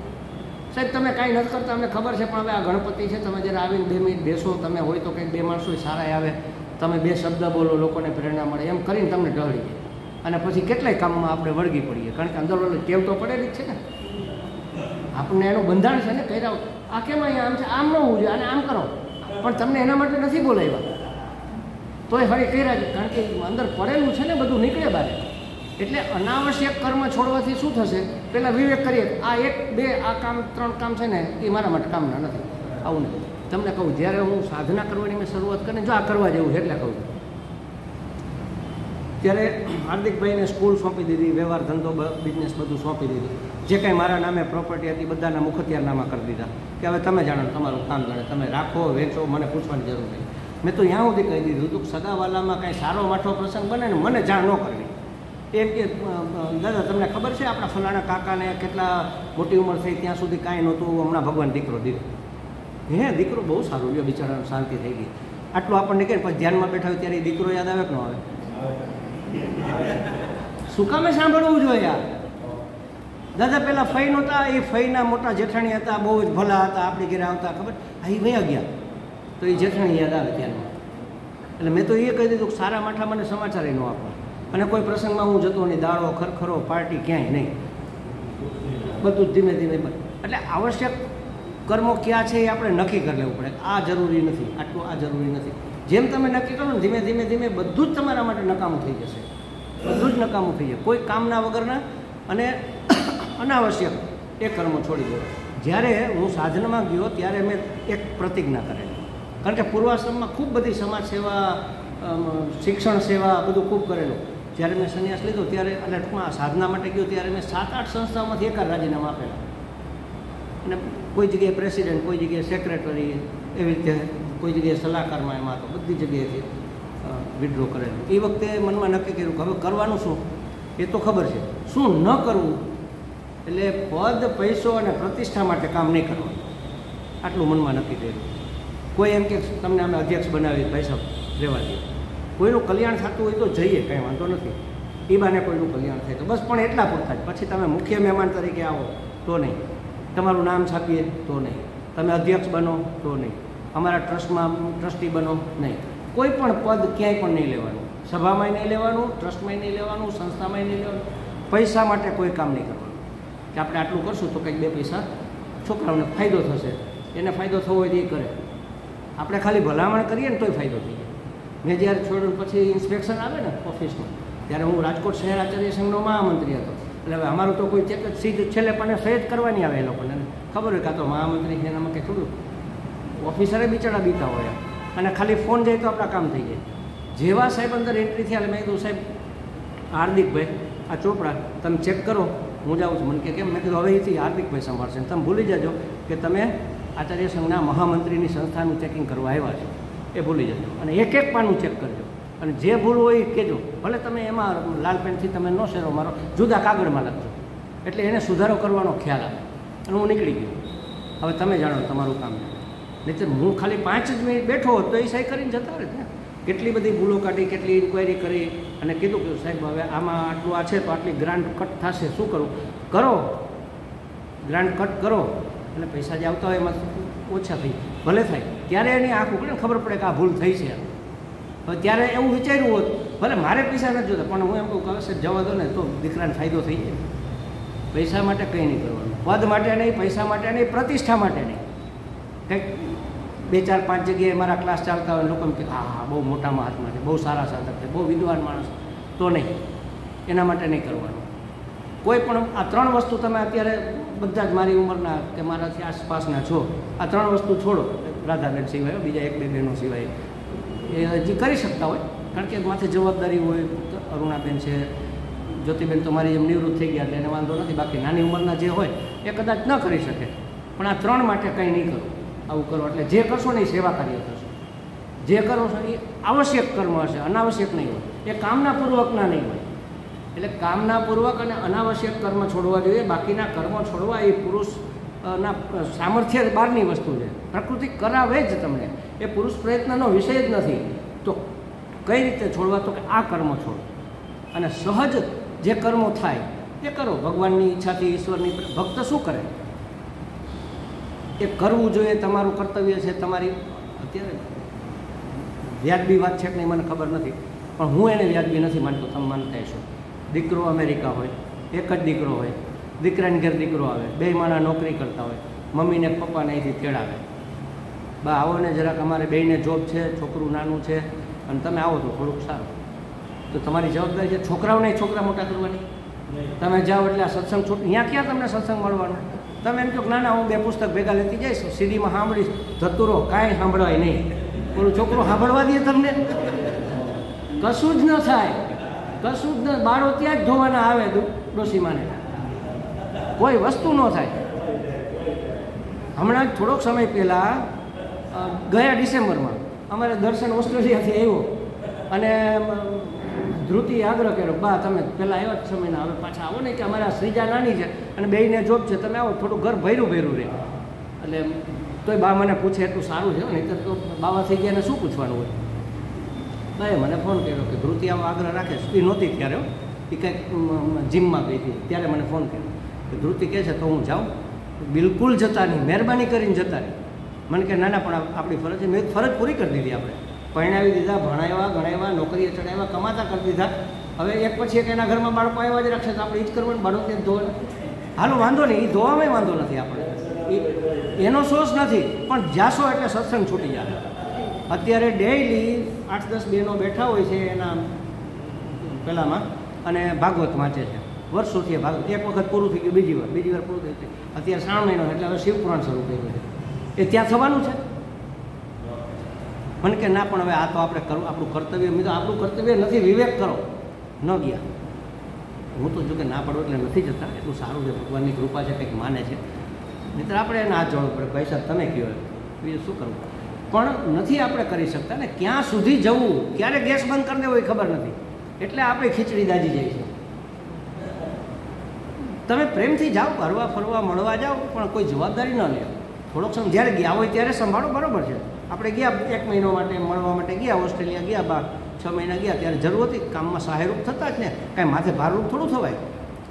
સાહેબ તમે કાંઈ નથી કરતા, અમને ખબર છે, પણ હવે આ ગણપતિ છે, તમે જરા આવીને 2 મિનિટ બેસો, તમે હોય તો કંઈક 2 માણસો સારા આવે, તમે 2 શબ્દ બોલો, લોકોને પ્રેરણા મળે, એમ કરીને તમને ઢળી જાય. અને પછી કેટલાય કામમાં આપણે વળગી પડીએ, કારણ કે અંદર ટેવ તો પડેલી જ છે ને. આપણને એનું બંધારણ છે ને કર્યા આ કેમ અહીંયા આમ છે, આમ ન હોવું જોઈએ અને આમ કરો, પણ તમને એના માટે નથી બોલાવ્યા તોય હળી કર્યા છે, કારણ કે અંદર પડેલું છે ને બધું નીકળે બહાર. એટલે અનાવશ્યક કર્મ છોડવાથી શું થશે, પહેલાં વિવેક કરીએ, આ 1 2 આ કામ 3 કામ છે ને એ મારા માટે કામના નથી. આવું નથી. તમને કહું, જ્યારે હું સાધના કરવાની મેં શરૂઆત કરીને જો આ કરવા જેવું છે એટલે કહું છું, ત્યારે હાર્દિકભાઈને સ્કૂલ સોંપી દીધી, વ્યવહાર ધંધો બિઝનેસ બધું સોંપી દીધું, જે કાંઈ મારા નામે પ્રોપર્ટી હતી બધાના મુખત્યારનામા કરી દીધા કે હવે તમે જાણો, તમારું કામ જાણે, તમે રાખો વેચો, મને પૂછવાની જરૂર નહીં. મેં તો ત્યાં સુધી કહી દીધું હતું કે સગાવાલામાં કાંઈ સારો માઠો પ્રસંગ બને ને મને જાણ ન કરવી. એમ કે દાદા તમને ખબર છે આપણા ફલાણા કાકાને કેટલા મોટી ઉંમર થઈ ત્યાં સુધી કાંઈ નહોતું, હમણાં ભગવાન દીકરો દીધો. હે દીકરો બહુ સારું લ્યો, બિચારાને શાંતિ થઈ ગઈ. આટલું આપણને કહે પછી ધ્યાનમાં બેઠા હોય ત્યારે દીકરો યાદ આવે કે ન આવે? શું કામે સાંભળવું જોઈએ યાર? દાદા પેલા ફઈ નહોતા, એ ફઈના મોટા જેઠાણી હતા, બહુ જ ભલા હતા, આપણી ઘરે આવતા, ખબર અહીં વયા ગયા તો એ જેઠાણી યાદ આવે ત્યારમાં. એટલે મેં તો એ કહી દીધું કે સારા માઠા મને સમાચાર ન આપો, અને કોઈ પ્રસંગમાં હું જતો નહીં, દાળો ખરખરો પાર્ટી ક્યાંય નહીં, બધું જ ધીમે ધીમે. એટલે આવશ્યક કર્મો ક્યાં છે એ આપણે નક્કી કરી લેવું પડે. આ જરૂરી નથી, આટલું આ જરૂરી નથી. જેમ તમે નક્કી કરો ને ધીમે ધીમે ધીમે બધું જ તમારા માટે નકામું થઈ જશે, બધું જ નકામું થઈ જાય. કોઈ કામના વગરના અને અનાવશ્યક એ કર્મો છોડી દો. જ્યારે હું સાધનામાં ગયો ત્યારે મેં એક પ્રતિજ્ઞા કરેલી, કારણ કે પૂર્વાશ્રમમાં ખૂબ બધી સમાજ સેવા, શિક્ષણ સેવા બધું ખૂબ કરેલું. જ્યારે મેં સંન્યાસ લીધો ત્યારે, એટલે ટૂંકમાં સાધના માટે ગયો ત્યારે મેં 7-8 સંસ્થાઓમાંથી એકાદ રાજીનામા આપેલા, અને કોઈ જગ્યાએ પ્રેસિડેન્ટ, કોઈ જગ્યાએ સેક્રેટરી, એવી રીતે કોઈ જગ્યાએ સલાહકારમાં, એમાં તો બધી જગ્યાએથી વિડ્રો કરેલું. એ વખતે મનમાં નક્કી કર્યું કે હવે કરવાનું શું એ તો ખબર છે, શું ન કરવું. એટલે પદ, પૈસો અને પ્રતિષ્ઠા માટે કામ નહીં કરવાનું, આટલું મનમાં નક્કી કર્યું. કોઈ એમ કે તમને અમે અધ્યક્ષ બનાવી, ભાઈ સાહેબ રહેવા દઈએ, કોઈનું કલ્યાણ થતું હોય તો જઈએ, કંઈ વાંધો નથી, એ બાને કોઈનું કલ્યાણ થાય તો બસ, પણ એટલા પૂરતા જ. પછી તમે મુખ્ય મહેમાન તરીકે આવો તો નહીં, તમારું નામ છાપીએ તો નહીં, તમે અધ્યક્ષ બનો તો નહીં, અમારા ટ્રસ્ટમાં ટ્રસ્ટી બનો નહીં, કોઈ પણ પદ ક્યાંય પણ નહીં લેવાનું, સભામાંય નહીં લેવાનું, ટ્રસ્ટમાંય નહીં લેવાનું, સંસ્થામાંય નહીં લેવાનું. પૈસા માટે કોઈ કામ નહીં કરવાનું કે આપણે આટલું કરશું તો કંઈક 2 પૈસા છોકરાઓને ફાયદો થશે, એને ફાયદો થવો હોય તો એ કરે. આપણે ખાલી ભલામણ કરીએ ને તોય ફાયદો થઈ જાય. મેં જ્યારે છોડ્યું પછી ઇન્સ્પેક્શન આવે ને ઓફિસમાં, ત્યારે હું રાજકોટ શહેર આચાર્ય સંઘનો મહામંત્રી હતો. એટલે હવે અમારું તો કોઈ ચેક સીધું છેલ્લે પણ સહી જ કરવાની આવે, એ લોકોને ખબર હોય કાં તો મહામંત્રી છે, એનામાં કંઈ થોડું ઓફિસરે બિચારા બીતા હોય, અને ખાલી ફોન જાય તો આપણા કામ થઈ જાય. જેવા સાહેબ અંદર એન્ટ્રી થયા એટલે મેં કીધું સાહેબ હાર્દિકભાઈ આ ચોપડા તમે ચેક કરો, હું જાઉં છું. મને કે કેમ? મેં કીધું હવે એથી હાર્દિકભાઈ સંભાળશે, તમે ભૂલી જજો કે તમે આચાર્ય સંઘના મહામંત્રીની સંસ્થાનું ચેકિંગ કરવા આવ્યા છો, એ ભૂલી જજો, અને એક એક પાનું ચેક કરજો, અને જે ભૂલ હોય એ કહેજો. ભલે તમે એમાં લાલ પેનથી તમે ન શેરો મારો, જુદા કાગળમાં લખજો, એટલે એને સુધારો કરવાનો ખ્યાલ આવે. અને હું નીકળી ગયો. હવે તમે જાણો તમારું કામ. નહીં તો હું ખાલી 5 જ મિનિટ બેઠો હોત તો એ સહી કરીને જતા રહે. કેટલી બધી ભૂલો કાઢી, કેટલી ઇન્ક્વાયરી કરી, અને કીધું કે સાહેબ હવે આમાં આટલું આ છે તો આટલી ગ્રાન્ટ કટ થશે, શું કરું? કરો, ગ્રાન્ટ કટ કરો, અને પૈસા જે આવતા હોય એમાં ઓછા થઈ ભલે થાય, ત્યારે એની આંખ ઉકળે ને ખબર પડે કે આ ભૂલ થઈ છે. હવે ત્યારે એવું વિચાર્યું હોત, ભલે મારે પૈસા નથી જોતા, પણ હું એમ કહું કે સાહેબ જવા દો ને તો દીકરાને ફાયદો થઈ જાય. પૈસા માટે કંઈ નહીં કરવાનું, પદ માટે નહીં, પૈસા માટે નહીં, પ્રતિષ્ઠા માટે નહીં. કંઈક 2, 4, 5 જગ્યાએ મારા ક્લાસ ચાલતા હોય, લોકો એમ કે હા બહુ મોટા મહાત્મા છે, બહુ સારા સાધક છે, બહુ વિદ્વાન માણસ, તો નહીં, એના માટે નહીં કરવાનું. કોઈ પણ આ 3 વસ્તુ તમે અત્યારે બધા જ મારી ઉંમરના કે મારાથી આસપાસના છો, આ 3 વસ્તુ છોડો, રાધાબેન સિવાય, બીજા 1-2 બહેનો સિવાય, એ હજી કરી શકતા હોય, કારણ કે માથે જવાબદારી હોય. અરુણાબેન છે, જ્યોતિબેન તો મારી જેમ નિવૃત્ત થઈ ગયા એટલે એને વાંધો નથી, બાકી નાની ઉંમરના જે હોય એ કદાચ ન કરી શકે. પણ આ 3 માટે કંઈ નહીં કરો, આવું કરો એટલે જે કરશો ને એ સેવા કાર્ય થશે. જે કરો છો એ આવશ્યક કર્મ હશે, અનાવશ્યક નહીં હોય, એ કામનાપૂર્વકના નહીં હોય. એટલે કામનાપૂર્વક અને અનાવશ્યક કર્મ છોડવા જોઈએ, બાકીના કર્મો છોડવા એ પુરુષના સામર્થ્ય બહારની વસ્તુ છે. પ્રકૃતિ કરાવે જ તમને, એ પુરુષ પ્રયત્નનો વિષય જ નથી. તો કઈ રીતે છોડવા? તો કે આ કર્મો છોડો, અને સહજ જે કર્મો થાય એ કરો. ભગવાનની ઈચ્છાથી, ઈશ્વરની ભક્ત શું કરે એ કરવું જોઈએ, તમારું કર્તવ્ય છે. તમારી અત્યારે વ્યાજબી વાત છે કે નહીં મને ખબર નથી, પણ હું એને વ્યાજબી નથી માનતો, તમે માનતા હશો. દીકરો અમેરિકા હોય, એક જ દીકરો હોય, દીકરાને ઘેર દીકરો આવે, બે માણા નોકરી કરતા હોય, મમ્મીને પપ્પાને અહીંથી તેડાવે, બા આવો ને જરાક અમારે બેયને જોબ છે, છોકરું નાનું છે અને તમે આવો તો થોડુંક સારું. તો તમારી જવાબદારી છે છોકરાઓને છોકરા મોટા કરવાની. તમે જાઓ એટલે આ સત્સંગ અહીંયા ક્યાં તમને સત્સંગ મળવાનો? તમે એમ કહો ના ના હું 2 પુસ્તક ભેગા લેતી જઈશ, સીડીમાં સાંભળીશ, ધતુરો કાંઈ સાંભળવાય નહીં. પેલું છોકરો સાંભળવા દે તમને? કશું જ ન થાય, કશું જ ન. બાળો ત્યાં જ ધોવાના આવે ડોશીમાને, કોઈ વસ્તુ ન થાય. હમણાં થોડોક સમય પહેલાં ગયા ડિસેમ્બરમાં અમારે દર્શન ઓસ્ટ્રેલિયાથી આવ્યો અને ધ્રુતિ આગ્રહ કર્યો, બા તમે પહેલાં આવ્યા જ સમયના હવે પાછા આવો ને, કે અમારા શ્રીજા નાની છે અને બેયને જોબ છે, તમે આવો થોડું ઘર ભર્યું રહે. એટલે તોય બા મને પૂછે એટલું સારું છે, નહીં તો બાવા થઈ ગયા ને શું પૂછવાનું હોય. બાએ મને ફોન કર્યો કે ધ્રુતિ આવો આગ્રહ રાખે. એ નહોતી ત્યારે, એ કંઈક જીમમાં ગઈ હતી ત્યારે મને ફોન કર્યો કે ધ્રુતિ કહે છે તો હું જાઉં. બિલકુલ જતા નહીં, મહેરબાની કરીને જતા નહીં. મને કે ના ના પણ આપણી ફરજ છે. મેં ફરજ પૂરી કરી દીધી. આપણે પરણાવી દીધા, ભણાવ્યા ગણાવ્યા, નોકરીએ ચડાવ્યા, કમાતા કરી દીધા. હવે એક પછી એક એના ઘરમાં બાળકો આવ્યા જ રાખશે તો આપણે એ જ કરવાનું, બાળકો ત્યાં ધોવાનું. હાલો વાંધો નહીં, એ ધોવામાં વાંધો નથી આપણે, એનો સોર્સ નથી. પણ જાશો એટલે સત્સંગ છૂટી જાય. અત્યારે ડેઈલી 8-10 બહેનો બેઠા હોય છે એના પેલામાં અને ભાગવત વાંચે છે વર્ષોથી. ભાગવત એક વખત પૂરું થઈ ગયું, બીજી વાર પૂરું થઈ ગયું. અત્યારે 3 મહિનો એટલે હવે શિવપુરાણ શરૂ થઈ ગયું છે. એ ત્યાં થવાનું છે? મને કે ના પણ હવે આ તો આપણે કરવું, આપણું કર્તવ્ય. મેં તો આપણું કર્તવ્ય નથી, વિવેક કરો. ન ગયા. હું તો જો કે ના પડો એટલે નથી જતા. એટલું સારું છે, ભગવાનની કૃપા છે, કંઈક માને છે. નહીં તો આપણે એને હાથ જોડવું પડે, ભાઈ સાહેબ તમે કહો, બીજું શું કરવું. પણ નથી આપણે કરી શકતા ને. ક્યાં સુધી જવું, ક્યારે ગેસ બંધ કરી દેવો એ ખબર નથી. એટલે આપણે ખીચડી દાજી જાય છે. તમે પ્રેમથી જાઓ, હરવા ફરવા મળવા જાઓ, પણ કોઈ જવાબદારી ન લે. થોડોક સમય જ્યારે ગયા હોય ત્યારે સંભાળો, બરાબર છે. આપણે ગયા 1 મહિનો માટે મળવા માટે ગયા, ઓસ્ટ્રેલિયા ગયા, 6 મહિના ગયા, ત્યારે જરૂર હતી. કામમાં સહાયરૂપ થતા જ ને, કાંઈ માથે ભારરૂપ થોડું થવાય.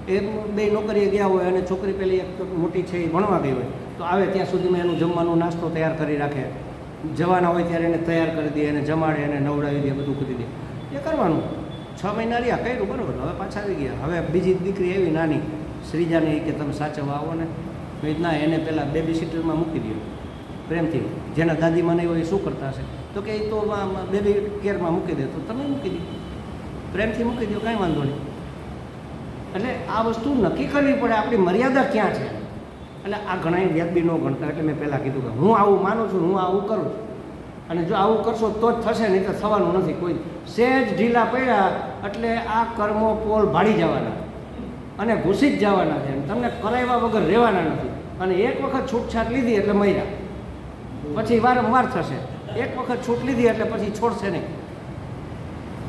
એ 2 નોકરીએ ગયા હોય અને છોકરી પેલી એક મોટી છે એ ભણવા ગઈ હોય, તો આવે ત્યાં સુધીમાં એનું જમવાનું નાસ્તો તૈયાર કરી રાખે. જવાના હોય ત્યારે એને તૈયાર કરી દે, એને જમાડે, એને નવડાવી દે, બધું કરી દે. એ કરવાનું. 6 મહિના રહ્યા, કર્યું, બરાબર. હવે પાછા આવી ગયા. હવે બીજી દીકરી એવી નાની શ્રીજાને કે તમે સાચવવા આવો ને. ના, એને પહેલાં બેબી સીટરમાં મૂકી દો પ્રેમથી. જેના દાદીમાં નહીં હોય એ શું કરતા હશે? તો કે એ તો બેબી કેરમાં મૂકી દે. તો તમે મૂકી દો, પ્રેમથી મૂકી દો, કાંઈ વાંધો નહીં. એટલે આ વસ્તુ નક્કી કરવી પડે, આપણી મર્યાદા ક્યાં છે. એટલે આ ઘણા વ્યાજબી ન ગણતા. એટલે મેં પહેલાં કીધું કે હું આવું માનું છું, હું આવું કરું છું. અને જો આવું કરશો તો જ થશે, નહીં તો થવાનું નથી. કોઈ સહેજ ઢીલા પડ્યા એટલે આ કર્મો પોલ ભાડી જવાના અને ઘૂસી જ જવાના છે. તમને કરાવ્યા વગર રહેવાના નથી. અને એક વખત છૂટછાટ લીધી એટલે મર્યા, પછી વારંવાર થશે. એક વખત છૂટ લીધી એટલે પછી છોડશે નહીં.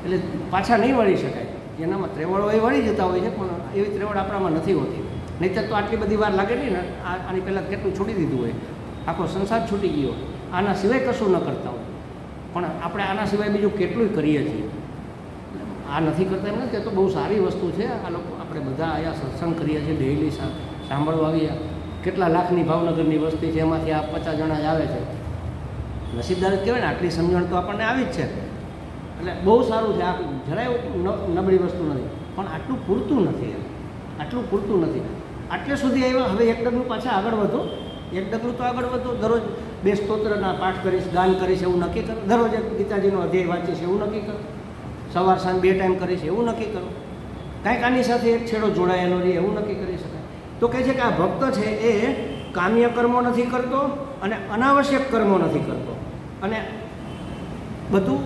એટલે પાછા નહીં વળી શકાય. જેનામાં ત્રેવડો એ વળી જતા હોય છે, પણ એવી ત્રેવડ આપણામાં નથી હોતી. નહીંતર તો આટલી બધી વાર લાગે નહીં ને. આની પહેલાં કેટલું છોડી દીધું હોય, આખો સંસાર છૂટી ગયો. આના સિવાય કશું ન કરતા હોય, પણ આપણે આના સિવાય બીજું કેટલું કરીએ છીએ. આ નથી કરતા એમ નથી. તો બહુ સારી વસ્તુ છે. આ લોકો આપણે બધા અહીંયા સત્સંગ કરીએ છીએ, ડેઈલી સાંભળવા આવીએ. કેટલા લાખની ભાવનગરની વસ્તી છે, એમાંથી આ 50 જણા જ આવે છે. નસીબદાર જ કહેવાય ને. આટલી સમજણ તો આપણને આવી જ છે. એટલે બહુ સારું છે. આ જરાય નબળી વસ્તુ નથી, પણ આટલું પૂરતું નથી. આટલું પૂરતું નથી. આટલે સુધી આવ્યા. હવે એક ડગલું પાછા આગળ વધો. એક ડગલું તો આગળ વધો. દરરોજ 2 સ્તોત્રના પાઠ કરીશ, ગાન કરીશ એવું નક્કી કરો. દરરોજ એક ગીતાજીનો અધ્યાય વાંચીશ એવું નક્કી કરો. સવાર સાંજ 2 ટાઈમ કરીશ એવું નક્કી કરો. કાંઈક આની સાથે એક છેડો જોડાયેલો રહે એવું નક્કી કરી શકાય. તો કહે છે કે આ ભક્ત છે એ કામ્ય કર્મો નથી કરતો અને અનાવશ્યક કર્મો નથી કરતો. અને બધું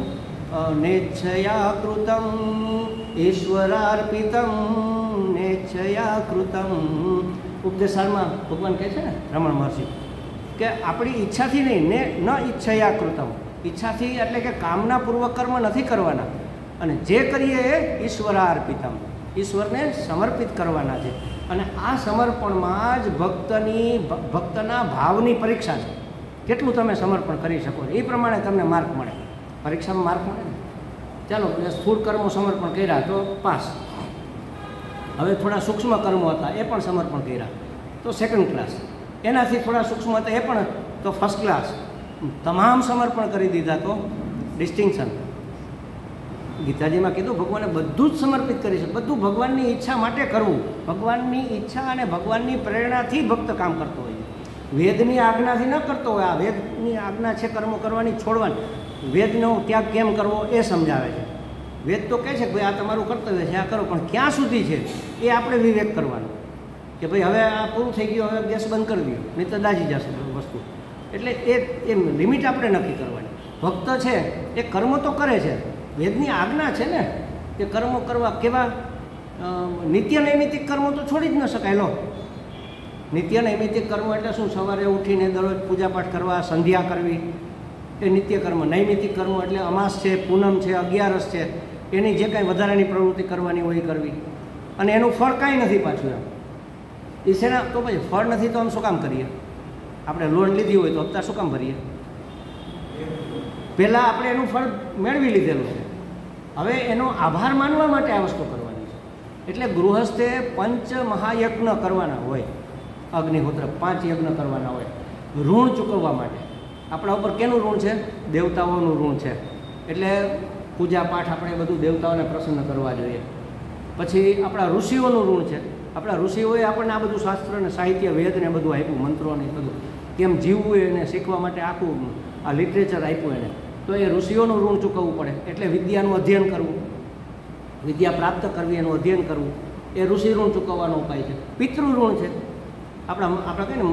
નેચ્છયા કૃતમ ઈશ્વરાર્પિતમ નેચ્છયા કૃતમ. ઉપદેશારમાં ભગવાન કહે છે ને, રમણ મહર્ષિ, કે આપણી ઈચ્છાથી નહીં, ને ન ઈચ્છયા કૃતમ. ઈચ્છાથી એટલે કે કામનાપૂર્વક કર્મ નથી કરવાના. અને જે કરીએ એ ઈશ્વરાર્પિતમ, ઈશ્વરને સમર્પિત કરવાના છે. અને આ સમર્પણમાં જ ભક્તના ભાવની પરીક્ષા છે. કેટલું તમે સમર્પણ કરી શકો છો એ પ્રમાણે તમને માર્ક મળે. પરીક્ષામાં માર્ક મળે ને. ચાલો સ્થૂળ કર્મો સમર્પણ કર્યા તો પાસ. હવે થોડા સૂક્ષ્મ કર્મો હતા એ પણ સમર્પણ કર્યા તો 2nd ક્લાસ. એનાથી થોડા સૂક્ષ્મ હતા એ પણ તો 1st ક્લાસ. તમામ સમર્પણ કરી દીધા તો ડિસ્ટિંક્શન. ગીતાજીમાં કીધું ભગવાને બધું જ સમર્પિત કરી છે, બધું ભગવાનની ઈચ્છા માટે કરવું. ભગવાનની ઈચ્છા અને ભગવાનની પ્રેરણાથી ભક્ત કામ કરતો હોય છે. વેદની આજ્ઞાથી ન કરતો હોય. આ વેદની આજ્ઞા છે કર્મો કરવાની છોડવાની, વેદનો ત્યાગ કેમ કરવો એ સમજાવે છે. વેદ તો કહે છે કે ભાઈ આ તમારું કર્તવ્ય છે, આ કરો, પણ ક્યાં સુધી છે એ આપણે વિવેક કરવાનો કે ભાઈ હવે આ પૂરું થઈ ગયું, હવે ગેસ બંધ કરી દો, નહીં તો દાજી જશે વસ્તુ. એટલે એ લિમિટ આપણે નક્કી કરવાની. ભક્ત છે એ કર્મ તો કરે છે, વેદની આજ્ઞા છે ને કે કર્મો કરવા. કેવા નિત્ય નૈમિતિક કર્મો તો છોડી જ ન શકાય. લો, નિત્ય નૈમિતિક કર્મ એટલે શું? સવારે ઉઠીને દરરોજ પૂજાપાઠ કરવા, સંધ્યા કરવી, એ નિત્ય કર્મ. નૈમિતિક કર્મ એટલે અમાસ છે, પૂનમ છે, અગિયારસ છે, એની જે કાંઈ વધારાની પ્રવૃત્તિ કરવાની હોય એ કરવી, અને એનું ફળ કાંઈ નથી પાછું. એમ એ શેના? તો ભાઈ ફળ નથી તો આમ શું કામ કરીએ? આપણે લોન લીધી હોય તો હપ્તા શું કામ ભરીએ? પહેલાં આપણે એનું ફળ મેળવી લીધેલું છે, હવે એનો આભાર માનવા માટે આ વસ્તુ કરવાની છે. એટલે ગૃહસ્થે પંચ મહાયજ્ઞ કરવાના હોય, અગ્નિહોત્ર 5 યજ્ઞ કરવાના હોય ઋણ ચૂકવવા માટે. આપણા ઉપર કેનું ઋણ છે? દેવતાઓનું ઋણ છે. એટલે પૂજા પાઠ આપણે બધું દેવતાઓને પ્રસન્ન કરવા જોઈએ. પછી આપણા ઋષિઓનું ઋણ છે. આપણા ઋષિઓએ આપણને આ બધું શાસ્ત્ર અને સાહિત્ય, વેદ ને બધું આપ્યું, મંત્રોને બધું કેમ જીવવું એને શીખવા માટે આખું આ લિટરેચર આપ્યું એને. તો એ ઋષિઓનું ઋણ ચૂકવવું પડે. એટલે વિદ્યાનું અધ્યયન કરવું, વિદ્યા પ્રાપ્ત કરવી, એનું અધ્યયન કરવું, એ ઋષિ ઋણ ચૂકવવાનો ઉપાય છે. પિતૃ ઋણ છે. આપણા કહીએ ને,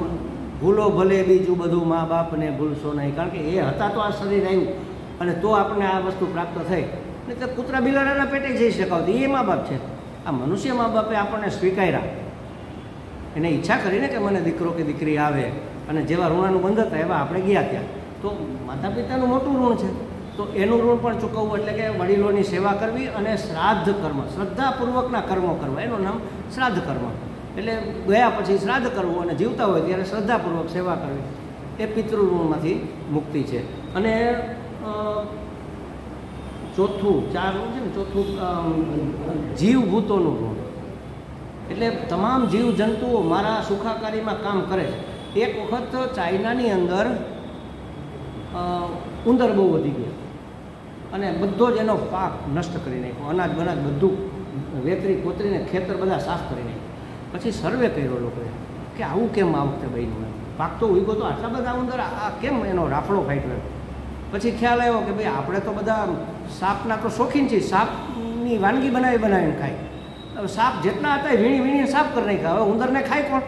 ભૂલો ભલે બીજું બધું મા બાપને ભૂલશો નહીં, કારણ કે એ હતા તો આ શરીર આવ્યું અને તો આપણને આ વસ્તુ પ્રાપ્ત થઈ. નહીં તો કૂતરા બિલાડાના પેટે જઈ શકાવતી એ મા બાપ છે. આ મનુષ્ય મા બાપે આપણને સ્વીકાર્યા, એને ઈચ્છા કરીને કે મને દીકરો કે દીકરી આવે, અને જેવા ઋણાનું બંધ હતા એવા આપણે ગયા ત્યાં. તો માતા પિતાનું મોટું ઋણ છે. તો એનું ઋણ પણ ચૂકવવું એટલે કે વડીલોની સેવા કરવી અને શ્રાદ્ધ કર્મ, શ્રદ્ધાપૂર્વકના કર્મો કરવા, એનું નામ શ્રાદ્ધ કર્મ. એટલે ગયા પછી શ્રાદ્ધ કરવું અને જીવતા હોય ત્યારે શ્રદ્ધાપૂર્વક સેવા કરવી, એ પિતૃ ઋણમાંથી મુક્તિ છે. અને ચોથું છે ને, ચોથું જીવભૂતોનું ઋણ. એટલે તમામ જીવજંતુઓ મારા સુખાકારીમાં કામ કરે છે. એક વખત ચાઇનાની અંદર ઉંદર બહુ વધી ગયો અને બધો જ એનો પાક નષ્ટ કરી નાખ્યો, અનાજ બનાજ બધું વેતરી કોતરીને ખેતર બધા સાફ કરી નાખ્યું. પછી સર્વે કર્યો લોકોએ કે આવું કેમ આ વખતે બન્યું? પાક તો ઉગ્યો તો આટલા બધા ઉંદર આ કેમ એનો રાફડો ફાટ્યો? પછી ખ્યાલ આવ્યો કે ભાઈ આપણે તો બધા સાપના તો શોખીન છીએ, સાપની વાનગી બનાવીને ખાય. હવે સાપ જેટલા હતા એ વીણીને સાફ કરી નાખ્યા. હવે ઉંદરને ખાય કોણ?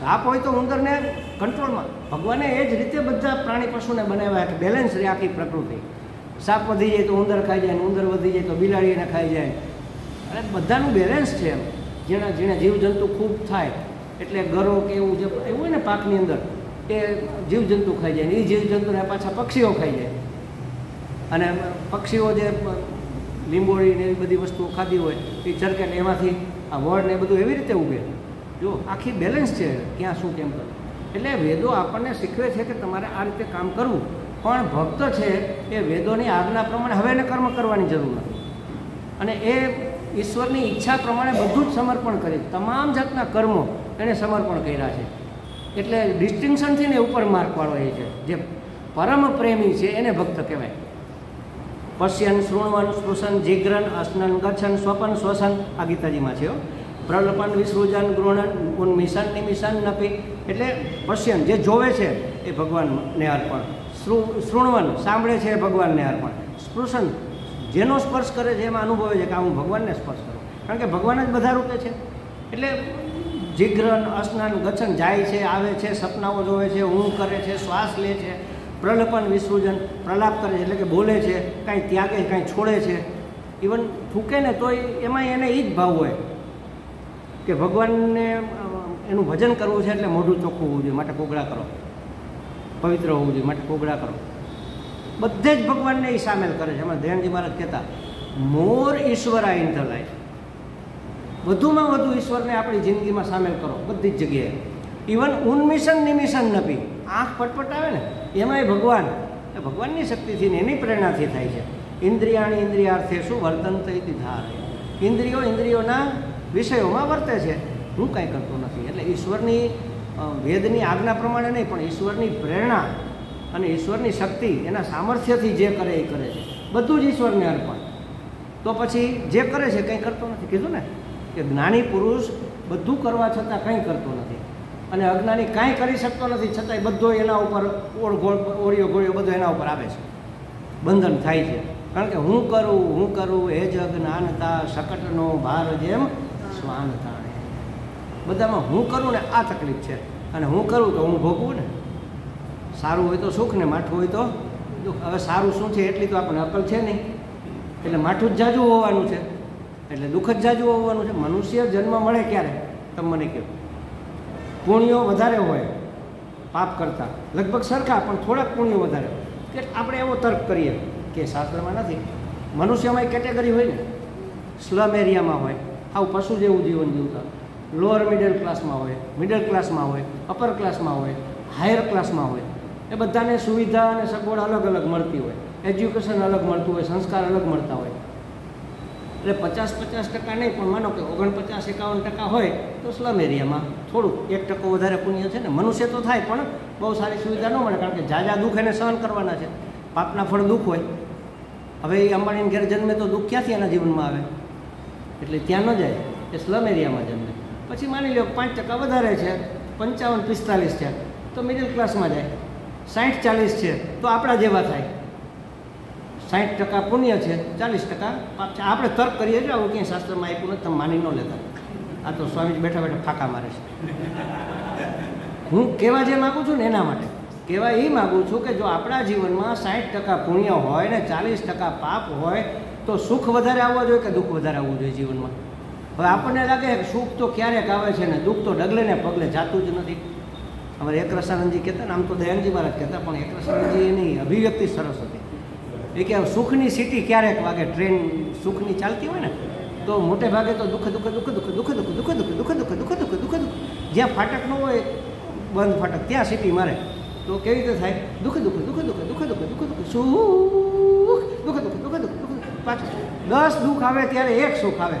સાપ હોય તો ઉંદરને કંટ્રોલમાં. ભગવાને એ જ રીતે બધા પ્રાણી પશુને બનાવ્યા કે બેલેન્સ રહે આખી પ્રકૃતિ. સાપ વધી જાય તો ઉંદર ખાઈ જાય, ઉંદર વધી જાય તો બિલાડીને ખાઈ જાય. અને બધાનું બેલેન્સ છે. એમ જેણે જીવજંતુ ખૂબ થાય એટલે ગરો કે એવું જે એવું હોય ને પાકની અંદર, એ જીવજંતુ ખાઈ જાય, એ જીવજંતુને પાછા પક્ષીઓ ખાઈ જાય. અને પક્ષીઓ જે લીંબોળી ને એવી બધી વસ્તુઓ ખાધી હોય એ ચરકે, એમાંથી આ વડ ને બધું એવી રીતે ઉગે. જો આખી બેલેન્સ છે, ક્યાં શું કેમ કરવું. એટલે વેદો આપણને શીખવે છે કે તમારે આ રીતે કામ કરવું. પણ ભક્ત છે એ વેદોની આજ્ઞા પ્રમાણે હવે એને કર્મ કરવાની જરૂર નથી, અને એ ઈશ્વરની ઈચ્છા પ્રમાણે બધું જ સમર્પણ કરે. તમામ જાતના કર્મો એને સમર્પણ કર્યા છે. એટલે ડિસ્ટિંક્શનથી ને ઉપર માર્કવાળો એ છે. જે પરમ પ્રેમી છે એને ભક્ત કહેવાય. પશ્યન, શૃણવન, સ્પૃશન, જીગ્રન, અસ્નન, ગચ્છન, સ્વપન, શ્વસન, આ ગીતાજીમાં છે. પ્રલપન, વિસૃજન, ગૃહણ, ઉન્મિશન, નિમિશન, નપી. એટલે પશ્યન જે જોવે છે એ ભગવાનને અર્પણ. શૃણવન સાંભળે છે એ ભગવાનને અર્પણ. સ્પૃશન જેનો સ્પર્શ કરે છે એમાં અનુભવે છે કે હું ભગવાનને સ્પર્શ કરું, કારણ કે ભગવાન જ બધા રૂપે છે. એટલે જીગ્રન, અસ્નાન, ગચ્છન, જાય છે, આવે છે, સપનાઓ જોવે છે, ઊંઘ કરે છે, શ્વાસ લે છે. પ્રલપન, વિસૃજન પ્રલાપ કરે છે એટલે કે બોલે છે, કાંઈ ત્યાગે, કાંઈ છોડે છે. ઇવન થૂકે ને તો એમાં એને એ જ ભાવ હોય કે ભગવાનને એનું ભજન કરવું છે એટલે મોઢું ચોખ્ખું હોવું જોઈએ, માટે કોગળા કરો. પવિત્ર હોવું જોઈએ માટે કોગળા કરો. બધે જ ભગવાનને એ સામેલ કરે છે. એમાં ધ્યાનજી મહારાજ કહેતા, મોર ઈશ્વરા ઇન ધ લાઈફ. વધુમાં વધુ ઈશ્વરને આપણી જિંદગીમાં સામેલ કરો બધી જ જગ્યાએ. ઇવન ઉન્મિશન નિમિશન નપી, આંખ પટપટ આવે ને એમાંય ભગવાન, એ ભગવાનની શક્તિથી ને એની પ્રેરણાથી થાય છે. ઇન્દ્રિયાણી ઇન્દ્રિયાર્થે શું વર્તનત ઇતિ ધારે. ઇન્દ્રિયો ઇન્દ્રિયોના વિષયોમાં વર્તે છે, હું કાંઈ કરતો નથી. એટલે ઈશ્વરની વેદની આજ્ઞા પ્રમાણે નહીં, પણ ઈશ્વરની પ્રેરણા અને ઈશ્વરની શક્તિ એના સામર્થ્યથી જે કરે એ કરે છે. બધું જ ઈશ્વરને અર્પણ. તો પછી જે કરે છે કંઈ કરતો નથી. કીધું ને કે જ્ઞાની પુરુષ બધું કરવા છતાં કંઈ કરતો નથી, અને અજ્ઞાની કાંઈ કરી શકતો નથી છતાંય બધો એના ઉપર ઓળિયો ગોળિયો બધો એના ઉપર આવે છે, બંધન થાય છે. કારણ કે હું કરું એ જ અજ્ઞાનતા શકટનો ભાર જેમ શ્વાન તાણે. બધામાં હું કરું ને આ તકલીફ છે, અને હું કરું તો હું ભોગવું ને. સારું હોય તો સુખ ને માઠું હોય તો દુઃખ. હવે સારું શું છે એટલી તો આપણને અકલ છે નહીં, એટલે માઠું જ જાજુ હોવાનું છે, એટલે દુઃખ જ જાજુ હોવાનું છે. મનુષ્ય જન્મ મળે ક્યારે તમે મને કહો? પુણ્યો વધારે હોય પાપ કરતાં, લગભગ સરખા પણ થોડાક પુણ્યો વધારે હોય. કે આપણે એવો તર્ક કરીએ કે શાસ્ત્રમાં નથી, મનુષ્યમાં કેટેગરી હોય ને, સ્લમ એરિયામાં હોય, આવું પશુ જેવું જીવન જીવતા, લોઅર મિડલ ક્લાસમાં હોય, અપર ક્લાસમાં હોય, હાયર ક્લાસમાં હોય. એ બધાને સુવિધા અને સગવડ અલગ અલગ મળતી હોય, એજ્યુકેશન અલગ મળતું હોય, સંસ્કાર અલગ મળતા હોય. એટલે 50-50% નહીં, પણ માનો કે 49-51% હોય તો સ્લમ એરિયામાં થોડુંક 1% વધારે પુણ્ય છે ને. મનુષ્ય તો થાય પણ બહુ સારી સુવિધા ન મળે, કારણ કે જાજા દુઃખ એને સહન કરવાના છે. પાપના ફળ દુઃખ હોય. હવે એ અંબાણીને ઘેર જન્મે તો દુઃખ ક્યાંથી એના જીવનમાં આવે? એટલે ત્યાં ન જાય, એ સ્લમ એરિયામાં જન્મે. પછી માની લો 5% વધારે છે, 55-45 છે તો મિડલ ક્લાસમાં જાય. 60-40 છે તો આપણા જેવા થાય. 60% પુણ્ય છે, 40% પાપ છે. આપણે તર્ક કરીએ છીએ, આવું ક્યાંય શાસ્ત્રમાં આપ્યું નથી, તમે માની ન લેતા. આ તો સ્વામી બેઠા બેઠા ફાંકા મારે છે. હું કહેવા જે માગું છું ને એના માટે કહેવા એ માગું છું કે જો આપણા જીવનમાં 60% પુણ્ય હોય ને 40% પાપ હોય તો સુખ વધારે આવવા જોઈએ કે દુઃખ વધારે આવવું જોઈએ જીવનમાં? હવે આપણને લાગે કે સુખ તો ક્યારેક આવે છે ને દુઃખ તો ડગલે ને પગલે જાતું જ નથી. અમારે એક રસાનંદજી કહેતા ને, આમ તો દયાનજી મહારાજ કહેતા, પણ એક રસાનંદજી એની અભિવ્યક્તિ સરસ હતી. એ કે સુખની સીટી ક્યારેક વાગે, ટ્રેન સુખની ચાલતી હોય ને તો મોટે ભાગે તો દુઃખ દુઃખ દુઃખ દુઃખ દુઃખ દુઃખ દુઃખ દુઃખ દુઃખ દુઃખ દુઃખ દુઃખ દુઃખ દુઃખ જ્યાં ફાટક ન હોય, બંધ ફાટક, ત્યાં સીટી મારે તો કેવી રીતે થાય? દુઃખ દુઃખ દુઃખ દુઃખ દુઃખ દુઃખ દુઃખ દુઃખ સુખ દુઃખ દુઃખ દુઃખ દુઃખ દુઃખ. પાછું 10 દુઃખ આવે ત્યારે એક સુખ આવે.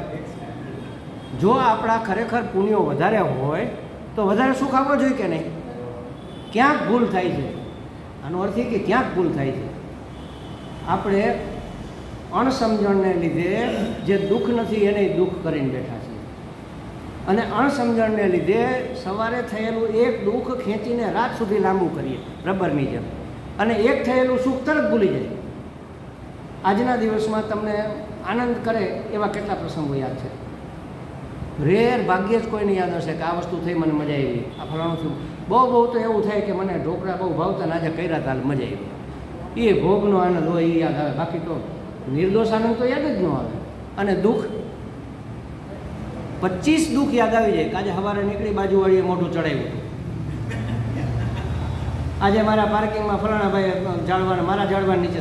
જો આપણા ખરેખર પુણ્યો વધારે હોય તો વધારે સુખ આવવો જોઈએ કે નહીં? ક્યાંક ભૂલ થાય છે. આનો અર્થ એ કે ક્યાંક ભૂલ થાય છે. આપણે અણસમજણને લીધે જે દુઃખ નથી એને દુઃખ કરીને બેઠા છીએ, અને અણસમજણને લીધે સવારે થયેલું એક દુઃખ ખેંચીને રાત સુધી લાંબુ કરીએ રબરની જેમ, અને એક થયેલું સુખ તરત ભૂલી જાય. આજના દિવસમાં તમને આનંદ કરે એવા કેટલા પ્રસંગો યાદ છે? રેર ભાગ્યે જ કોઈને યાદ હશે કે આ વસ્તુ થઈ મને મજા આવી, આ ફલાણું થયું. બહુ તો એવું થાય કે મને ઢોકળા બહુ ભાવતા ને આજે કર્યા હતા મજા આવી. એ ભોગનો આનંદ હોય એ યાદ આવે, બાકી તો નિર્દોષ આનંદ તો યાદ જ ન આવે. અને દુઃખ 25 દુઃખ યાદ આવી જાય કે આજે સવારે નીકળી બાજુવાળીએ મોઢું ચડાવ્યું હતું, આજે મારા પાર્કિંગમાં ફલાણા ભાઈ મારા ઝાડવા નીચે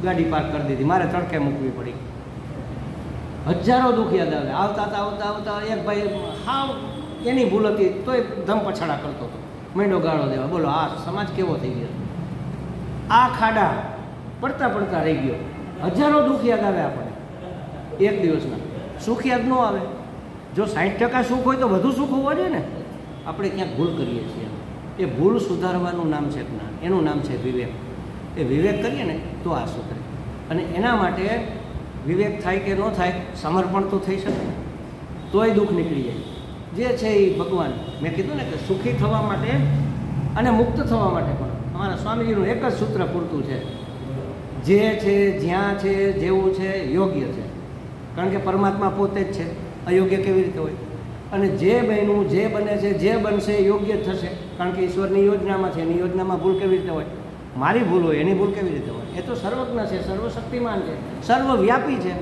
ગાડી પાર્ક કરી દીધી, મારે તડકે મૂકવી પડી. હજારો દુઃખ યાદ આવે. આવતા એક ભાઈ હાવ એની ભૂલ હતી તોય ધમ પછાડા કરતો હતો, મેંડો ગાળો દેવા. બોલો આ સમાજ કેવો થઈ ગયો? આ ખાડા પડતા રહી ગયો. હજારો દુઃખ યાદ આવે આપણને એક દિવસના. સુખ યાદ ન આવે. જો 60% સુખ હોય તો વધુ સુખ હોવા જોઈએ ને. આપણે ક્યાંક ભૂલ કરીએ છીએ. એ ભૂલ સુધારવાનું નામ છે જ્ઞાન, એનું નામ છે વિવેક. એ વિવેક કરીએ ને તો આ સુધરે. અને એના માટે વિવેક થાય કે ન થાય, સમર્પણ તો થઈ શકે, તોય દુઃખ નીકળી જાય. જે છે એ ભગવાન, મેં કીધું ને કે સુખી થવા માટે અને મુક્ત થવા માટે પણ અમારા સ્વામીજીનું એક જ સૂત્ર પૂરતું છે: જે છે, જ્યાં છે, જેવું છે, યોગ્ય છે. કારણ કે પરમાત્મા પોતે જ છે, અયોગ્ય કેવી રીતે હોય? અને જે બન્યું, જે બને છે, જે બનશે યોગ્ય થશે, કારણ કે ઈશ્વરની યોજનામાં છે. એની યોજનામાં ભૂલ કેવી રીતે હોય? મારી ભૂલ હોય, એની ભૂલ કેવી રીતે હોય? એ તો સર્વજ્ઞ છે, સર્વશક્તિમાન છે, સર્વવ્યાપી છે.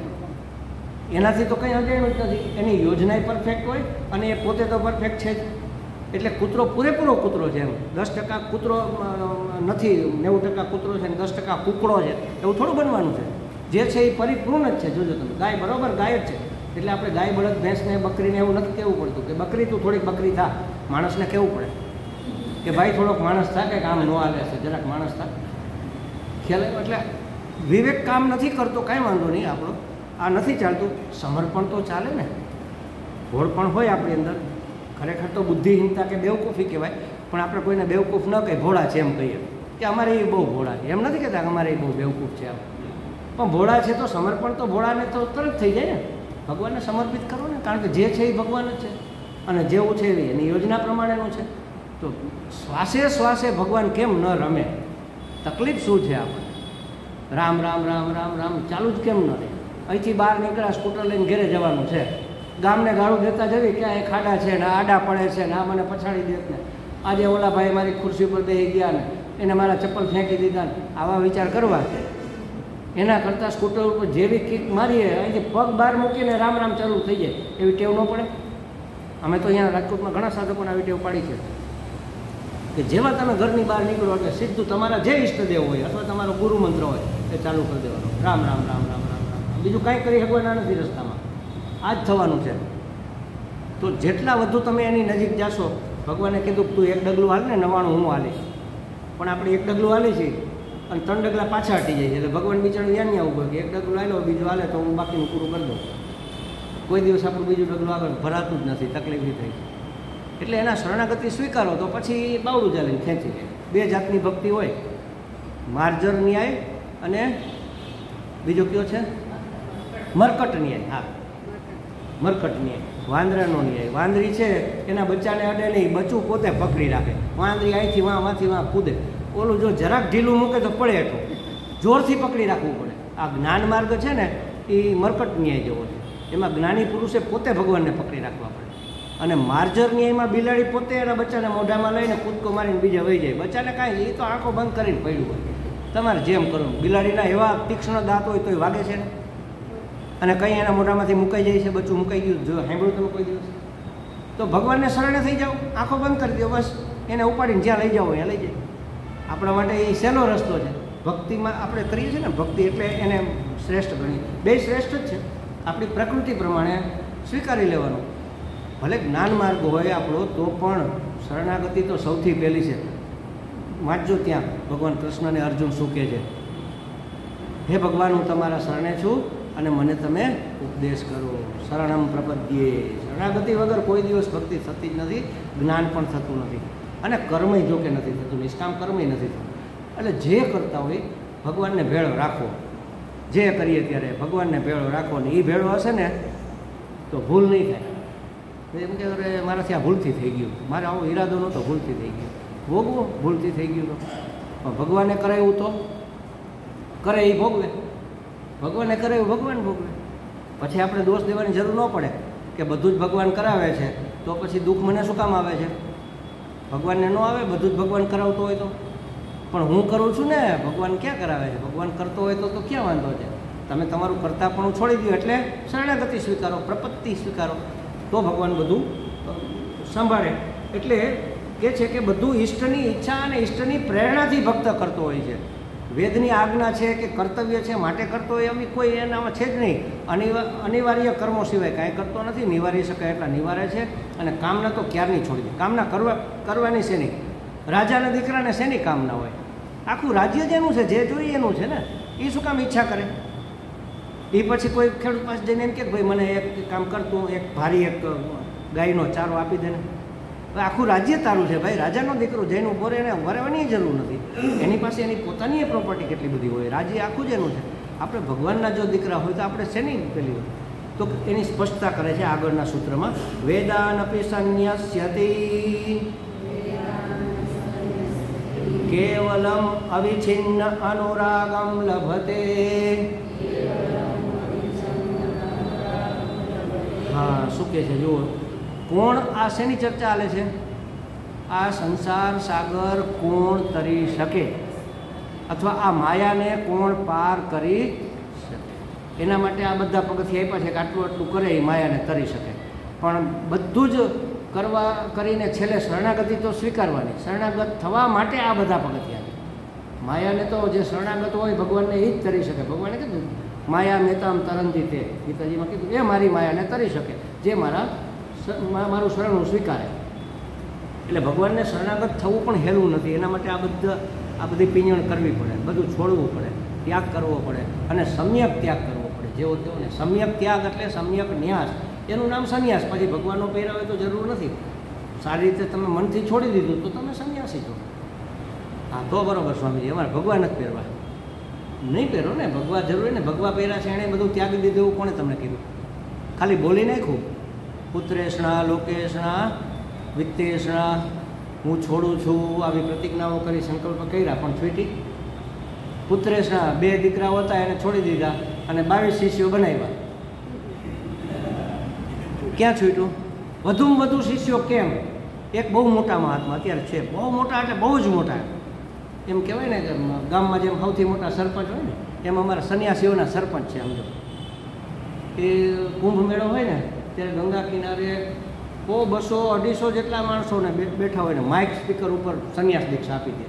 એનાથી તો કંઈ અજાણ્યું જ નથી. એની યોજના પરફેક્ટ હોય અને એ પોતે તો પરફેક્ટ છે જ. એટલે કૂતરો પૂરેપૂરો કૂતરો છે. એમ 10% કૂતરો નથી, 90% કૂતરો છે ને 10% કૂકડો છે, એવું થોડું બનવાનું છે. જે છે એ પરિપૂર્ણ જ છે. જોજો તમે, ગાય બરાબર ગાય જ છે. એટલે આપણે ગાય, બળદ, ભેંસને, બકરીને એવું નથી કહેવું પડતું કે બકરી તું થોડીક બકરી થા. માણસને કહેવું પડે કે ભાઈ થોડોક માણસ થા, કે કામ ન હાલે છે, જરાક માણસ થા. ખ્યાલ આવ્યો? એટલે વિવેક કામ નથી કરતો, કાંઈ વાંધો નહીં. આપણો આ નથી ચાલતું, સમર્પણ તો ચાલે ને. ભોળ પણ હોય આપણી અંદર. ખરેખર તો બુદ્ધિહીનતા કે બેવકૂફી કહેવાય, પણ આપણે કોઈને બેવકૂફ ન કહીએ, ભોળા છે એમ કહીએ કે અમારે એ બહુ ભોળા છે. એમ નથી કહેતા કે અમારે એ બહુ બેવકૂફ છે. પણ ભોળા છે તો સમર્પણ તો ભોળાને તો તરત થઈ જાય ને. ભગવાનને સમર્પિત કરો ને, કારણ કે જે છે એ ભગવાન જ છે અને જેવું છે એની યોજના પ્રમાણેનું છે. તો શ્વાસે શ્વાસે ભગવાન કેમ ન રમે? તકલીફ શું છે આપણે? રામ રામ રામ રામ રામ ચાલુ જ કેમ ન રહે? અહીંથી બહાર નીકળ્યા, સ્કૂટર લઈને ઘરે જવાનું છે, ગામને ગાળું દેતા જવી ક્યાં એ ખાડા છે ને આડા પડે છે ને આ મને પછાડી દેત ને આજે ઓલા ભાઈ મારી ખુરશી પર બેસી ગયા ને એને મારા ચપ્પલ ફેંકી દીધા ને આવા વિચાર કરવા. એના કરતાં સ્કૂટર ઉપર જેવી કિક મારીએ અહીંથી પગ બહાર મૂકીને રામ રામ ચાલુ થઈ જાય એવી ટેવ ન પડે? અમે તો અહીંયા રાજકોટમાં ઘણા સાધકોને આવી ટેવ પાડી છે કે જેવા તમે ઘરની બહાર નીકળો એટલે સીધું તમારા જે ઈષ્ટદેવ હોય અથવા તમારો ગુરુ મંત્ર હોય એ ચાલુ કરી દેવાનો, રામ રામ રામ રામ રામ રામ. બીજું કાંઈ કરી શકવાના નથી રસ્તામાં, આ જ થવાનું છે. તો જેટલા વધુ તમે એની નજીક જાશો, ભગવાને કીધું તું એક ડગલું હાલ ને 99 હું હાલીશ, પણ આપણે એક ડગલું હાલી છીએ અને 3 ડગલા પાછા હટી જાય છે. એટલે ભગવાન બિચારું યાદ નહીં આવું કે એક ડગલું હાલો બીજું હાલે તો હું બાકીનું પૂરું કરી દઉં. કોઈ દિવસ આપણું બીજું ડગલું આગળ ભરાતું જ નથી, તકલીફ થઈ. એટલે એના શરણાગતિ સ્વીકારો તો પછી બાવડું ચાલીને ખેંચી લે. 2 જાતની ભક્તિ હોય, માર્જર ન્યાય અને બીજો કયો છે મરકટ ન્યાય. હા, મરકટ ન્યાય, વાંદરાનો ન્યાય. વાંદરી છે એના બચ્ચાને અડે નહીં, બચ્ચું પોતે પકડી રાખે. વાંદરી અહીંથી વાંથી કૂદે, ઓલું જો જરાક ઢીલું મૂકે તો પડે એટલું જોરથી પકડી રાખવું પડે. આ જ્ઞાન માર્ગ છે ને એ મરકટ ન્યાય જેવો છે. એમાં જ્ઞાની પુરુષે પોતે ભગવાનને પકડી રાખવા પડે. અને માર્જર ન્યાયમાં બિલાડી પોતે એના બચ્ચાને મોઢામાં લઈને કૂદકો મારીને બીજા વહી જાય. બચ્ચાને કાંઈ, એ તો આંખો બંધ કરીને પડ્યું હોય. તમારે જેમ કરો. બિલાડીના એવા તીક્ષ્ણ દાંત હોય તોય વાગે છે ને, અને કંઈ એના મોઢામાંથી મુકાઈ જાય છે, બચ્ચું મુકાઈ ગયું. જો સાંભળ્યું તમે કોઈ દિવસ? તો ભગવાનને શરણે થઈ જાઓ, આંખો બંધ કરી દો, બસ એને ઉપાડીને જ્યાં લઈ જાઓ ત્યાં લઈ જાય. આપણા માટે એ સહેલો રસ્તો છે. ભક્તિમાં આપણે કરીએ છીએ ને, ભક્તિ એટલે એને શ્રેષ્ઠ ગણીએ. 2 શ્રેષ્ઠ જ છે. આપણી પ્રકૃતિ પ્રમાણે સ્વીકારી લેવાનું. ભલે જ્ઞાન માર્ગ હોય આપણો તો પણ શરણાગતિ તો સૌથી પહેલી છે. વાંચજો ત્યાં ભગવાન કૃષ્ણને અર્જુન શું કહે છે, હે ભગવાન હું તમારા શરણે છું અને મને તમે ઉપદેશ કરો. શરણમ પ્રપદ્યે. શરણાગતિ વગર કોઈ દિવસ ભક્તિ થતી જ નથી, જ્ઞાન પણ થતું નથી અને કર્મય જો કે નથી થતું, નિષ્કામ કર્મય નથી થતું. એટલે જે કરતા હોય ભગવાનને ભેળો રાખો. જે કરીએ ત્યારે ભગવાનને ભેળો રાખો ને એ ભેળો હશે ને તો ભૂલ નહીં થાય. એમ કે અરે મારાથી આ ભૂલથી થઈ ગયું, મારે આવો ઈરાદો નહોતો, ભૂલથી થઈ ગયું. ભોગવો, ભૂલથી થઈ ગયું તો પણ ભગવાને કરાવ્યું તો કરે એ ભોગવે. ભગવાને કરાવ્યું ભગવાન ભોગવે. પછી આપણે દોષ દેવાની જરૂર ન પડે કે બધું જ ભગવાન કરાવે છે તો પછી દુઃખ મને શું કામ આવે છે? ભગવાનને ન આવે, બધું જ ભગવાન કરાવતો હોય તો. પણ હું કરું છું ને, ભગવાન ક્યાં કરાવે છે? ભગવાન કરતો હોય તો ક્યાં વાંધો છે? તમે તમારું કરતાપણું છોડી દો એટલે શરણાગતિ સ્વીકારો, પ્રપત્તિ સ્વીકારો, તો ભગવાન બધું સંભાળે. એટલે કે છે કે બધું ઈષ્ટની ઈચ્છા અને ઈષ્ટની પ્રેરણાથી ભક્ત કરતો હોય છે. વેદની આજ્ઞા છે કે કર્તવ્ય છે માટે કરતો હોય એવી કોઈ એનામાં છે જ નહીં. અનિવાર્ય કર્મો સિવાય કાંઈ કરતો નથી. નિવારી શકાય એટલા નિવારે છે. અને કામના તો ક્યારની છોડી દે. કામના કરવાની શેની? રાજાના દીકરાને શેની કામના હોય? આખું રાજ્ય જેનું છે, જે જોઈએ એનું છે ને, એ શું કામ ઈચ્છા કરે? એ પછી કોઈ ખેડૂત પાસે જઈને એમ કે ભાઈ મને એક કામ કરતું, એક ભારી એક ગાયનો ચારો આપી દે ને. આખું રાજ્ય તારું છે ભાઈ. રાજાનો દીકરો જઈને ઉભો રહે એને વરવાની જરૂર નથી. એની પાસે એની પોતાની પ્રોપર્ટી કેટલી બધી હોય. રાજ્ય આખું જ એનું છે. આપણે ભગવાનના જો દીકરા હોય તો આપણે શેની પેલી હોય? તો એની સ્પષ્ટતા કરે છે આગળના સૂત્રમાં, વેદાનપી સંન્યસ્યતિ કેવલમ અવિચ્છિન્ન અનુરાગમ લભતે. હા, શું કહે છે જુઓ. કોણ આ શેની ચર્ચા ચાલે છે? આ સંસાર સાગર કોણ તરી શકે અથવા આ માયાને કોણ પાર કરી શકે? એના માટે આ બધા પગથિયાં આપ્યા છે કે આટલું આટલું કરે એ માયાને તરી શકે. પણ બધું જ કરીને છેલ્લે શરણાગતિ તો સ્વીકારવાની. શરણાગત થવા માટે આ બધા પગથિયાં. માયાને તો જે શરણાગત હોય ભગવાનને એ જ તરી શકે. ભગવાને કીધું માયા મેતામ તરંતી તે, ગીતાજીમાં કીધું એ મારી માયાને તરી શકે જે મારું શરણું સ્વીકારે. એટલે ભગવાનને શરણાગત થવું પણ હેલું નથી. એના માટે આ બધી પિંજણ કરવી પડે, બધું છોડવું પડે, ત્યાગ કરવો પડે અને સમ્યક ત્યાગ કરવો પડે. જેવો તેવો ને સમ્યક ત્યાગ એટલે સમ્યક ન્યાસ. એનું નામ સંન્યાસ. પછી ભગવાનનો પહેરાવે તો જરૂર નથી. સારી રીતે તમે મનથી છોડી દીધું તો તમે સંન્યાસી છો. હા, તો બરાબર સ્વામીજી, અમારે ભગવાન જ પહેરવા. નહીં પહેરો ને, ભગવા જરૂરી ને. ભગવા પહેર્યા છે એણે બધું ત્યાગી દીધું એવું કોણે તમને કીધું? ખાલી બોલી નાખ્યું પુત્રેશણા લોકેશણા વિત્તેશણા, હું છોડું છું આવી પ્રતિજ્ઞાઓ કરી, સંકલ્પ કર્યા, પણ છૂટી. પુત્રેશણા 2 દીકરાઓ હતા એને છોડી દીધા અને 22 શિષ્યો બનાવ્યા. ક્યાં છૂટ્યું? વધુમાં વધુ શિષ્યો કેમ? એક બહુ મોટા મહાત્મા અત્યારે છે, બહુ મોટા એટલે બહુ જ મોટા, એમ કહેવાય ને કે ગામમાં જેમ સૌથી મોટા સરપંચ હોય ને એમ અમારા સંન્યાસીઓના સરપંચ છે. સમજો એ કુંભ મેળો હોય ને ત્યારે ગંગા કિનારે 100, 200, 250 જેટલા માણસોને બેઠા હોય ને માઇક સ્પીકર ઉપર સંન્યાસ દીક્ષા આપી દે.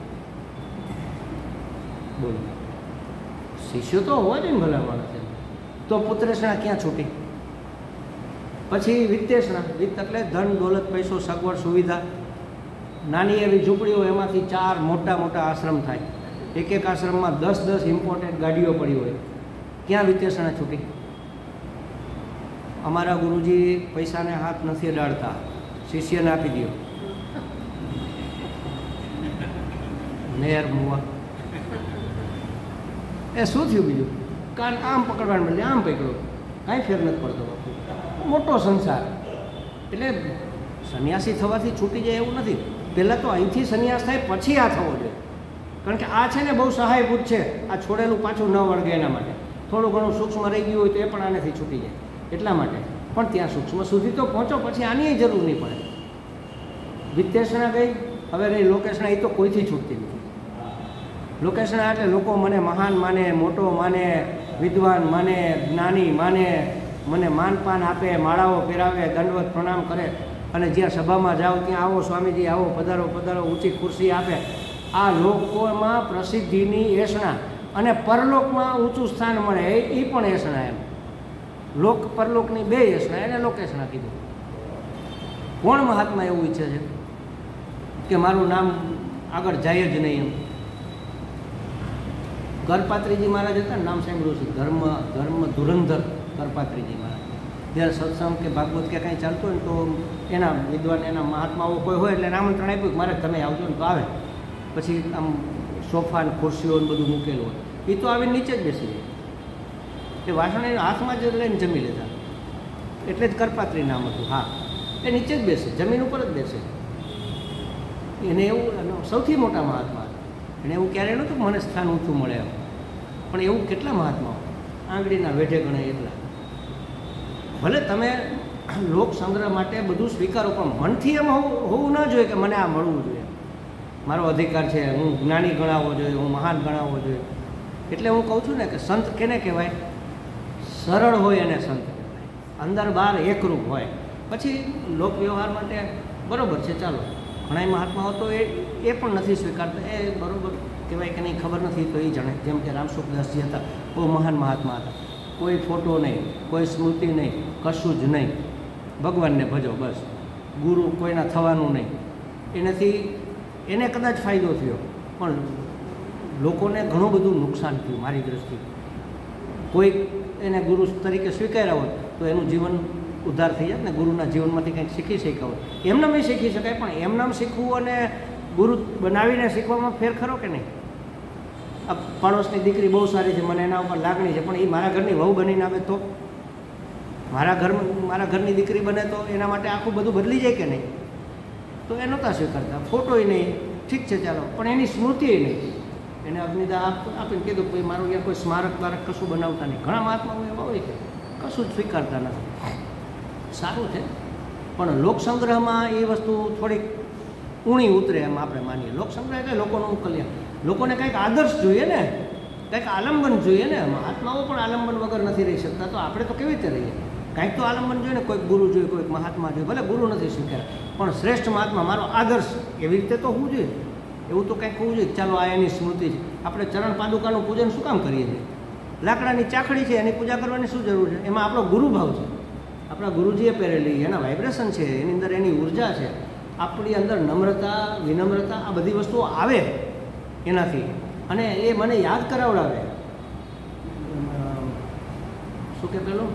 બોલો, શિષ્યો તો હોવા જોઈએ ને ભલા માણસ. તો પુત્રેશણા ક્યાં છૂટી? પછી વિત્તેશણા, વિત્ત એટલે ધન દોલત પૈસો સગવડ સુવિધા. નાની એવી ઝૂંપડીઓ એમાંથી 4 મોટા મોટા આશ્રમ થાય, એક એક આશ્રમમાં 10 ઇમ્પોર્ટેન્ટ ગાડીઓ પડી હોય. ક્યાં વિત્તેશણા છૂટી? અમારા ગુરુજી પૈસાને હાથ નથી અડાડતા, શિષ્યને આપી દો. મેર મુવા એ શું થયું બીજું? કારણ આમ પકડવાનું બદલે આમ પકડો, કાંઈ ફેર નથી પડતો. બાપુ મોટો સંસાર. એટલે સંન્યાસી થવાથી છૂટી જાય એવું નથી. પહેલાં તો અહીંથી સંન્યાસ થાય પછી આ થવો જોઈએ. કારણ કે આ છે ને બહુ સહાયભૂત છે, આ છોડેલું પાછું ન વળગે એના માટે. થોડું ઘણું સૂક્ષ્મ રહી ગયું હોય તો એ પણ આનેથી છૂટી જાય એટલા માટે. પણ ત્યાં સૂક્ષ્મ સુધી તો પહોંચો, પછી આની જરૂર નહીં પડે. વિત્તેશણા ગઈ, હવે રહી લોકેશણા. એ તો કોઈથી છૂટતી નથી. લોકેશણા એટલે લોકો મને મહાન માને, મોટો માને, વિદ્વાન માને, જ્ઞાની માને, મને માનપાન આપે, માળાઓ પહેરાવે, દંડવત પ્રણામ કરે, અને જ્યાં સભામાં જાઓ ત્યાં આવો સ્વામીજી, આવો, પધારો પધારો, ઊંચી ખુરશી આપે. આ લોકોમાં પ્રસિદ્ધિની એષણા અને પરલોકમાં ઊંચું સ્થાન મળે એ પણ એષણા. એમ લોક પરલોકની 2 એષણા, એને લોકેશણા કીધું. કોણ મહાત્મા એવું ઈચ્છે છે કે મારું નામ આગળ જાય જ નહીં? એમ કરપાત્રીજી મહારાજ હતા ને, નામ સાંભળ્યું છે, ધર્મ ધુરંધર કરપાત્રીજી મહારાજ. જ્યારે સત્સંગ કે ભાગવત કે કાંઈ ચાલતું હોય ને તો એના વિદ્વાન, એના મહાત્માઓ કોઈ હોય એટલે આમંત્રણ આપ્યું કે મારે તમે આવજો ને તો આવે. પછી આમ સોફા ને ખુરશીઓ ને બધું મૂકેલું હોય, એ તો આવીને નીચે જ બેસી જાય. એ વાસણ એના હાથમાં જ લઈને જમી લેતા, એટલે જ કરપાત્રી નામ હતું. હા, એ નીચે જ બેસે, જમીન ઉપર જ બેસે. એને એવું સૌથી મોટા મહાત્મા હતા. એને એવું ક્યારેય નહોતું મને સ્થાન ઊંચું મળે એમ. પણ એવું કેટલા મહાત્માઓ આંગળીના વેઢે ગણાય એટલા. ભલે તમે લોક સંગ્રહ માટે બધું સ્વીકારો, પણ મનથી એમ હોવું ન જોઈએ કે મને આ મળવું જોઈએ, મારો અધિકાર છે, હું જ્ઞાની ગણાવવો જોઈએ, હું મહાન ગણાવવો જોઈએ. એટલે હું કહું છું ને કે સંત કેને કહેવાય? સરળ હોય એને સંત કહેવાય, અંદર બહાર એકરૂપ હોય. પછી લોક વ્યવહાર માટે બરાબર છે, ચાલો. ઘણા મહાત્માઓ તો એ પણ નથી સ્વીકારતા. એ બરાબર કહેવાય કે નહીં ખબર નથી તો એ જાણે. જેમ કે રામસુખદાસજી હતા, બહુ મહાન મહાત્મા હતા. કોઈ ફોટો નહીં, કોઈ સ્મૃતિ નહીં, કશું જ નહીં, ભગવાનને ભજો બસ. ગુરુ કોઈના થવાનું નહીં. એનાથી એને કદાચ ફાયદો થયો, પણ લોકોને ઘણું બધું નુકસાન થયું મારી દૃષ્ટિએ. કોઈ એને ગુરુ તરીકે સ્વીકાર્યા હોત તો એનું જીવન ઉદ્ધાર થઈ જાય ને, ગુરુના જીવનમાંથી કંઈક શીખી શક્યા હોય. એમનામ શીખી શકાય, પણ એમનામ શીખવું અને ગુરુ બનાવીને શીખવામાં ફેર ખરો કે નહીં? આ પડોશની દીકરી બહુ સારી છે, મને એના ઉપર લાગણી છે, પણ એ મારા ઘરની વહુ બનીને આવે તો? મારા ઘરની દીકરી બને તો એના માટે આખું બધું બદલી જાય કે નહીં? તો એ નહોતા સ્વીકારતા. ફોટોય નહીં, ઠીક છે ચાલો, પણ એની સ્મૃતિએ નહીં. એને અગ્નિદાહ આપીને કીધું ભાઈ મારું ત્યાં કોઈ સ્મારક બારક કશું બનાવતા નહીં. ઘણા મહાત્માઓ એવા હોય કે કશું જ સ્વીકારતા નથી. સારું છે, પણ લોકસંગ્રહમાં એ વસ્તુ થોડીક ઊણી ઉતરે એમ આપણે માનીએ. લોકસંગ્રહ એટલે લોકોનું કલ્યાણ. લોકોને કંઈક આદર્શ જોઈએ ને, કંઈક આલંબન જોઈએ ને. મહાત્માઓ પણ આલંબન વગર નથી રહી શકતા, તો આપણે તો કેવી રીતે રહીએ? કંઈક તો આલંબન જોઈએ ને, કોઈક ગુરુ જોઈએ, કોઈક મહાત્મા જોઈએ. ભલે ગુરુ નથી સ્વીકાર્યા, પણ શ્રેષ્ઠ મહાત્મા મારો આદર્શ એવી રીતે તો હોવું જોઈએ. એવું તો કંઈક હોવું જોઈએ. ચાલો આ એની સ્મૃતિ છે, આપણે ચરણ પાદુકાનું પૂજન શું કામ કરીએ છીએ? લાકડાની ચાખડી છે, એની પૂજા કરવાની શું જરૂર છે? એમાં આપણો ગુરુભાવ છે, આપણા ગુરુજીએ પહેરેલી, એના વાઇબ્રેશન છે, એની અંદર એની ઉર્જા છે. આપણી અંદર નમ્રતા, વિનમ્રતા, આ બધી વસ્તુઓ આવે એનાથી, અને એ મને યાદ કરાવડાવે. શું કે પેલું,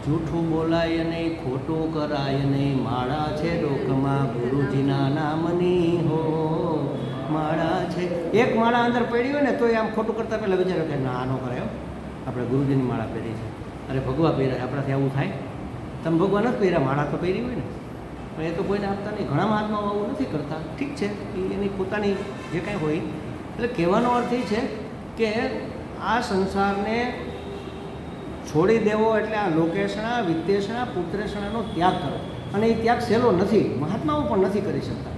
જૂઠું બોલાય નહીં, ખોટું કરાય નહીં, માળા છે ડોકમાં ગુરુજીના નામની હો, માળા છે એક માળા અંદર પડી હોય ને તો એ આમ ખોટું કરતાં પહેલાં વિચાર્યો કે ના આનો કરાયો, આપણે ગુરુજીની માળા પહેરી છે, અરે ભગવા પહેર્યા, આપણાથી આવું થાય? તમે ભગવાન નથી પહેર્યા, માળા તો પહેરી હોય ને. પણ એ તો કોઈને આપતા નહીં. ઘણા મહાત્માઓ આવું નથી કરતા. ઠીક છે, એની પોતાની જે કાંઈ હોય. એટલે કહેવાનો અર્થ એ છે કે આ સંસારને છોડી દેવો એટલે આ લોકેશણા, વિત્તેષણા, પુત્રેષણાનો ત્યાગ કરો. અને એ ત્યાગ સહેલો નથી, મહાત્માઓ પણ નથી કરી શકતા.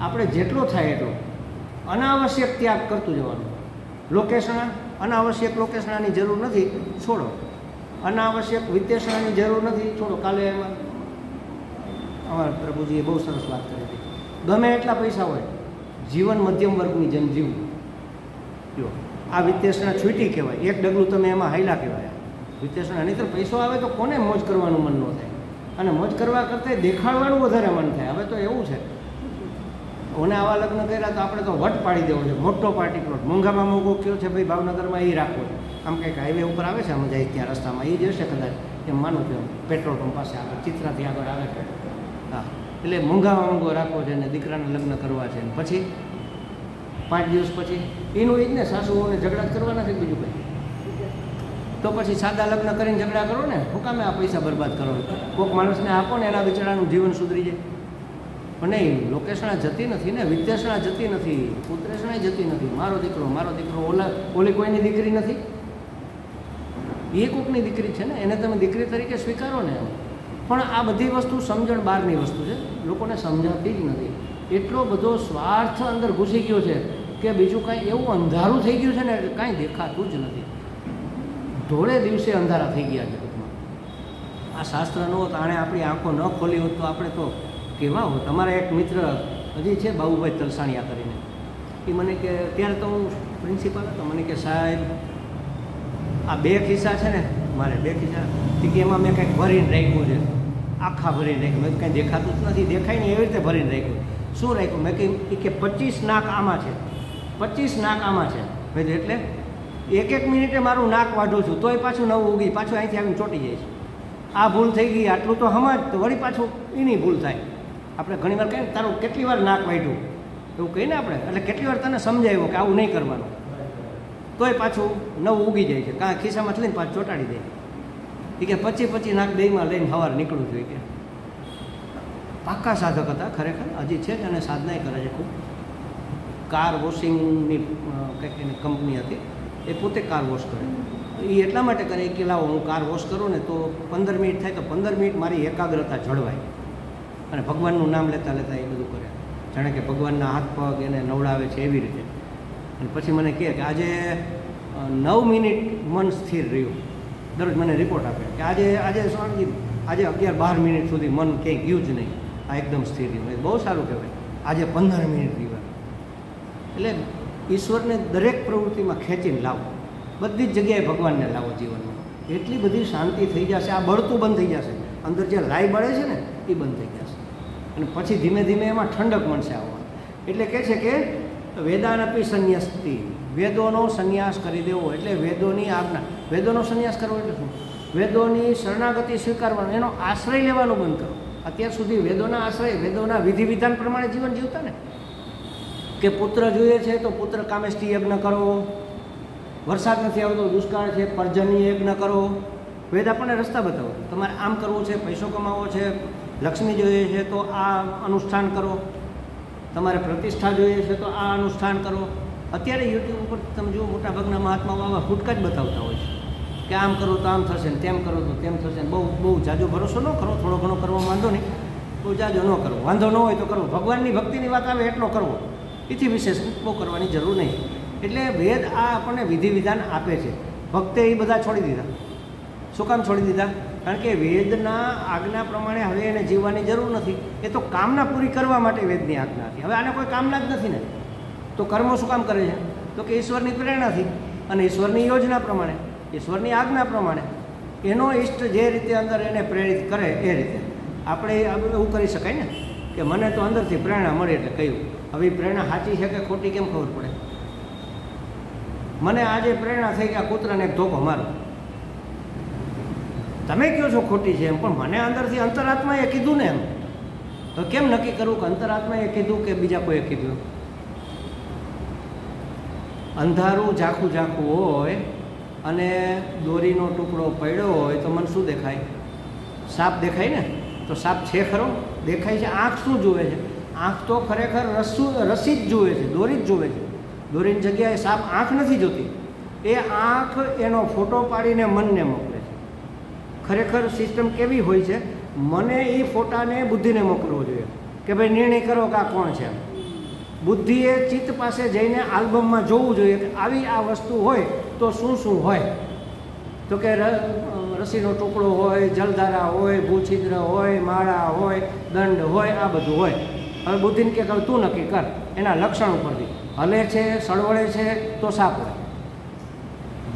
આપણે જેટલો થાય એટલો અનાવશ્યક ત્યાગ કરતું જવાનું. લોકેશણા, અનાવશ્યક લોકેશણાની જરૂર નથી, છોડો. અનાવશ્યક વિત્તેષણાની જરૂર નથી, છોડો. કાલે એમાં અમારા પ્રભુજીએ બહુ સરસ વાત કરી હતી. ગમે એટલા પૈસા હોય, જીવન મધ્યમ વર્ગની જેમ જીવવું. જો આ વિત્તેષણા છૂટી કહેવાય. એક ડગલું તમે એમાં હાઈલા કહેવાય વિત્તેષણા. નહીં તો પૈસો આવે તો કોને મોજ કરવાનું મન ન થાય? અને મોજ કરવા કરતાં દેખાડવાનું વધારે મન થાય. હવે તો એવું છે, ઓને આવા લગ્ન કર્યા તો આપણે તો વટ પાડી દેવો છે, મોટો પાર્ટી પ્લોટ, મોંઘામાં મોંઘો કયો છે ભાઈ, ભાવનગરમાં એ રાખવો છે. આમ કંઈક હાઈવે ઉપર આવે છે, આમ જાય ત્યાં રસ્તામાં એ જશે કદાચ, એમ માનું છું. પેટ્રોલ પંપ પાસે આગળ ચિત્રાથી આગળ આવે છે. હા, એટલે મોંઘામાં મોંઘો રાખવો છે ને દીકરાને લગ્ન કરવા છે. પછી 5 દિવસ પછી એનું એ જ ને, સાસુઓને ઝઘડા કરવાના છે બીજું કંઈ. તો પછી સાદા લગ્ન કરીને ઝઘડા કરો ને, શું કામે આ પૈસા બરબાદ કરો? કોઈક માણસને આપો ને, એના બિચારાનું જીવન સુધરી જાય. પણ નહીં, લોકેશણા જતી નથી ને, વિદ્યાશણા જતી નથી, પુત્રેશણા જતી નથી. મારો દીકરો ઓલી કોઈની દીકરી નથી, એ કોઈકની દીકરી છે ને, એને તમે દીકરી તરીકે સ્વીકારો ને. પણ આ બધી વસ્તુ સમજણ બહારની વસ્તુ છે, લોકોને સમજાતી જ નથી. એટલો બધો સ્વાર્થ અંદર ઘૂસી ગયો છે કે બીજું કાંઈ એવું અંધારું થઈ ગયું છે ને, કાંઈ દેખાતું જ નથી. ધોળે દિવસે અંધારા થઈ ગયા છે ટૂંકમાં. આ શાસ્ત્ર ન હોત, આણે આપણી આંખો ન ખોલી હોત તો આપણે તો કેવા હોત. તમારા એક મિત્ર હજી છે, બાબુભાઈ તલસાણિયા કરીને, એ મને કે, ત્યારે તો હું પ્રિન્સિપાલ હતો, મને કે સાહેબ આ 2 ખિસ્સા છે ને, મારે 2 ખિસ્સા કે એમાં મેં કંઈક ભરીને રાખ્યું છે, આખા ભરીને રાખ્યું. મેં કંઈ દેખાતું જ નથી, દેખાય ને એવી રીતે ભરીને રાખ્યું. શું રાખ્યું? મેં કે 25 નાક આમાં છે, 25 નાક આમાં છે. મેં એટલે 1 મિનિટે મારું નાક વાઢું છું તોય પાછું નવું ઉગી, પાછું અહીંથી આવીને ચોંટી જાય છે. આ ભૂલ થઈ ગઈ, આટલું તો સમજ, તો વળી પાછું એની ભૂલ થાય. આપણે ઘણી વાર કહીએ ને, તારું કેટલી વાર નાક વાઢ્યું એવું કહીને આપણે, એટલે કેટલી વાર તને સમજાવ્યું કે આવું નહીં કરવાનું, તોય પાછું નવું ઉગી જાય છે. કાં ખિસ્સામાં લઈને પાછું ચોંટાડી દે. એ કે 25 નાક દેહમાં લઈને સવારે નીકળવું જોઈએ. કે પાક્કા સાધક હતા ખરેખર, હજી છે જ, અને સાધનાય કરે છે ખૂબ. કાર વોશિંગની કંઈક એની કંપની હતી, એ પોતે કાર વોશ કરે. એ એટલા માટે કરે કે લાવો હું કાર વોશ કરું ને તો 15 મિનિટ થાય, તો 15 મિનિટ મારી એકાગ્રતા જળવાય. અને ભગવાનનું નામ લેતા લેતા એ બધું કરે, જાણે કે ભગવાનના હાથ પગ એને નવડાવે છે એવી રીતે. અને પછી મને કહે કે આજે 9 મિનિટ મન સ્થિર રહ્યું. દરરોજ મને રિપોર્ટ આપે કે આજે સ્વામીજી આજે 11-12 મિનિટ સુધી મન ક્યાંય ગયું જ નહીં, આ એકદમ સ્થિર રહ્યું. બહુ સારું કહેવાય. આજે 15 મિનિટ રહ્યું. એટલે ઈશ્વરને દરેક પ્રવૃત્તિમાં ખેંચીને લાવો, બધી જ જગ્યાએ ભગવાનને લાવો જીવનમાં. એટલી બધી શાંતિ થઈ જશે, આ બળતું બંધ થઈ જશે, અંદર જે લાઈ બળે છે ને એ બંધ થઈ જશે. અને પછી ધીમે ધીમે એમાં ઠંડક મળશે આવવા. એટલે કહે છે કે વેદાનપી સંન્યસ્તિ, વેદોનો સંન્યાસ કરી દેવો એટલે વેદોની આજ્ઞા. વેદોનો સંન્યાસ કરવો એટલે શું? વેદોની શરણાગતિ સ્વીકારવાનો, એનો આશ્રય લેવાનો બંધ કરો. અત્યાર સુધી વેદોના આશ્રય, વેદોના વિધિ વિધાન પ્રમાણે જીવન જીવતા ને, કે પુત્ર જોઈએ છે તો પુત્ર કામેષ્ટિ યજ્ઞ કરો, વરસાદ નથી આવતો દુષ્કાળ છે પર્જન્ય યજ્ઞ કરો. વેદ આપણને રસ્તા બતાવો, તમારે આમ કરવું છે, પૈસો કમાવો છે, લક્ષ્મી જોઈએ છે તો આ અનુષ્ઠાન કરો, તમારે પ્રતિષ્ઠા જોઈએ છે તો આ અનુષ્ઠાન કરો. અત્યારે યુટ્યુબ ઉપર તમે જુઓ, મોટાભાગના મહાત્માઓ આવા ફૂટકા જ બતાવતા હોય છે કે આમ કરો તો આમ થશે ને તેમ કરો તો તેમ થશે ને. બહુ જાજો ભરોસો ન કરો, થોડો ઘણો કરવો વાંધો નહીં, બહુ જાજો ન કરવો, વાંધો ન હોય તો કરવો. ભગવાનની ભક્તિની વાત આવે એટલો કરવો, એથી વિશેષ બહુ કરવાની જરૂર નહીં. એટલે વેદ આ આપણને વિધિ વિધાન આપે છે. ભક્તે એ બધા છોડી દીધા. શું કામ છોડી દીધા? કારણ કે વેદના આજ્ઞા પ્રમાણે હવે એને જીવવાની જરૂર નથી. એ તો કામના પૂરી કરવા માટે વેદની આજ્ઞા હતી. હવે આને કોઈ કામના જ નથી ને, તો કર્મો શું કામ કરે છે? તો કે ઈશ્વરની પ્રેરણાથી અને ઈશ્વરની યોજના પ્રમાણે, ઈશ્વરની આજ્ઞા પ્રમાણે, એનો ઈષ્ટ જે રીતે અંદર એને પ્રેરિત કરે એ રીતે આપણે એવું કરી શકાય ને કે મને તો અંદરથી પ્રેરણા મળી એટલે કહ્યું. હવે પ્રેરણા સાચી છે કે ખોટી કેમ ખબર પડે? મને આજે પ્રેરણા થઈ કે આ કૂતરાને એક ધોકો મારો, તમે કહો છો ખોટી છે એમ, પણ મને અંદરથી અંતરાત્માએ કીધું ને એમ. તો કેમ નક્કી કરવું કે અંતરાત્માએ કીધું કે બીજા કોઈએ કીધું? અંધારું ઝાખું ઝાખું હોય અને દોરીનો ટુકડો પડ્યો હોય તો મને શું દેખાય? સાપ દેખાય ને? તો સાપ છે ખરો? દેખાય છે. આંખ શું જુએ છે? આંખ તો ખરેખર રસી જ જુએ છે, દોરી જ જુએ છે. દોરીની જગ્યાએ સાપ આંખ નથી જોતી. એ આંખ એનો ફોટો પાડીને મનને મોકલે છે. ખરેખર સિસ્ટમ કેવી હોય છે? મને એ ફોટાને બુદ્ધિને મોકલવો જોઈએ કે ભાઈ નિર્ણય કરો કે આ કોણ છે. બુદ્ધિએ ચિત્ત પાસે જઈને આલ્બમમાં જોવું જોઈએ કે આવી આ વસ્તુ હોય તો શું શું હોય. તો કે રસીનો ટુકડો હોય, જલધારા હોય, ભૂછિદ્ર હોય, માળા હોય, દંડ હોય, આ બધું હોય. હવે બુદ્ધિને કે તું નક્કી કર એના લક્ષણ ઉપરથી. હલે છે, સળવળે છે તો સાપ હોય.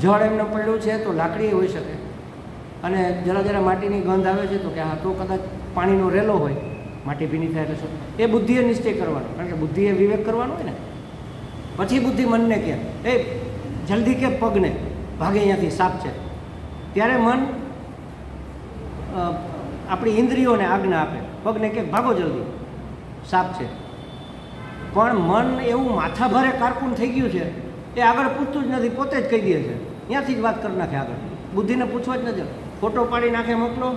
જળ એમને પડ્યું છે તો લાકડી હોઈ શકે. અને જરા જરા માટીની ગંધ આવે છે તો કે હા, તો કદાચ પાણીનો રેલો હોય, માટી ભીની થાય એટલે શું. એ બુદ્ધિએ નિશ્ચય કરવાનો, કારણ કે બુદ્ધિએ વિવેક કરવાનો હોય ને. પછી બુદ્ધિ મનને કહે એ જલ્દી કે પગને ભાગે અહીંયાથી સાપ છે. ત્યારે મન આપણી ઇન્દ્રિયોને આજ્ઞા આપે, પગને કે ભાગો જલ્દી, સાપ છે. પણ મન એવું માથાભારે કારકુન થઈ ગયું છે, એ આગળ પૂછતું જ નથી, પોતે જ કહી દે છે. ત્યાંથી જ વાત કરી નાખે આગળ, બુદ્ધિને પૂછવા જ નથી. ફોટો પાડી નાખે, મોકલો.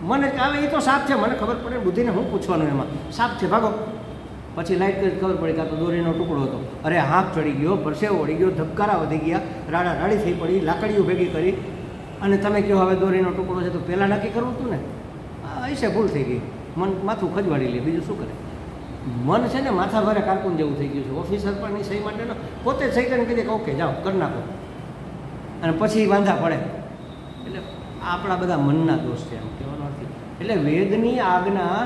મને આવે એ તો સાપ છે, મને ખબર પડે, બુદ્ધિને હું પૂછવાનું એમાં? સાપ છે, ભાગો. પછી લાઈટ કરી ખબર પડી કાં તો દોરીનો ટુકડો હતો. અરે હાથ ચડી ગયો, પરસેવો વળી ગયો, ધબકારા વધી ગયા, રાડા રાડી થઈ પડી, લાકડીઓ ભેગી કરી. અને તમે કહો હવે દોરીનો ટુકડો છે તો પહેલાં નક્કી કરવું હતું ને. હશે ભૂલ થઈ ગઈ, મન માથું ખજવાડી લે, બીજું શું કરે. મન છે ને માથા ભારે કારકુન જેવું થઈ ગયું છે. ઓફિસર પણ સહી માટે પોતે જ સહી કરીને કહી દે કે ઓકે જાઓ કરી નાખો, અને પછી વાંધા પડે. એટલે આપણા બધા મનના દોષ છે એમ કહેવાનો અર્થ. એટલે વેદની આજ્ઞા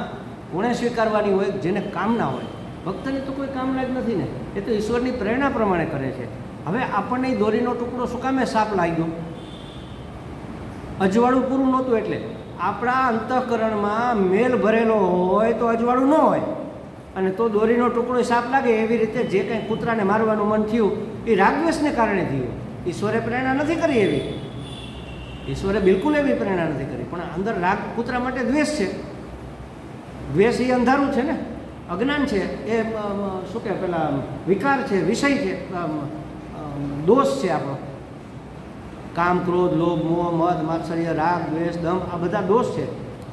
કોણે સ્વીકારવાની હોય? જેને કામના હોય. ભક્તની તો કોઈ કામના જ નથી ને, એ તો ઈશ્વરની પ્રેરણા પ્રમાણે કરે છે. હવે આપણને દોરીનો ટુકડો શું કામે સાપ લાગ્યો? અજવાળું પૂરું નહોતું એટલે. આપણા અંતઃકરણમાં મેલ ભરેલો હોય તો અજવાળું ન હોય, અને તો દોરીનો ટુકડો સાપ લાગે. એવી રીતે જે કંઈ કૂતરાને મારવાનું મન થયું એ રાગદ્વેષને કારણે થયું. ઈશ્વરે પ્રેરણા નથી કરી એવી, ઈશ્વરે બિલકુલ એવી પ્રેરણા નથી કરી. પણ અંદર રાગ કૂતરા માટે દ્વેષ છે. દ્વેષ એ અંધારું છે ને, અજ્ઞાન છે, એ શું કહે પેલા વિકાર છે, વિષય છે, દોષ છે આપણો. કામ, ક્રોધ, લોભ, મોહ, મદ, માત્સર્ય, રાગ, દ્વેષ, દમ, આ બધા દોષ છે.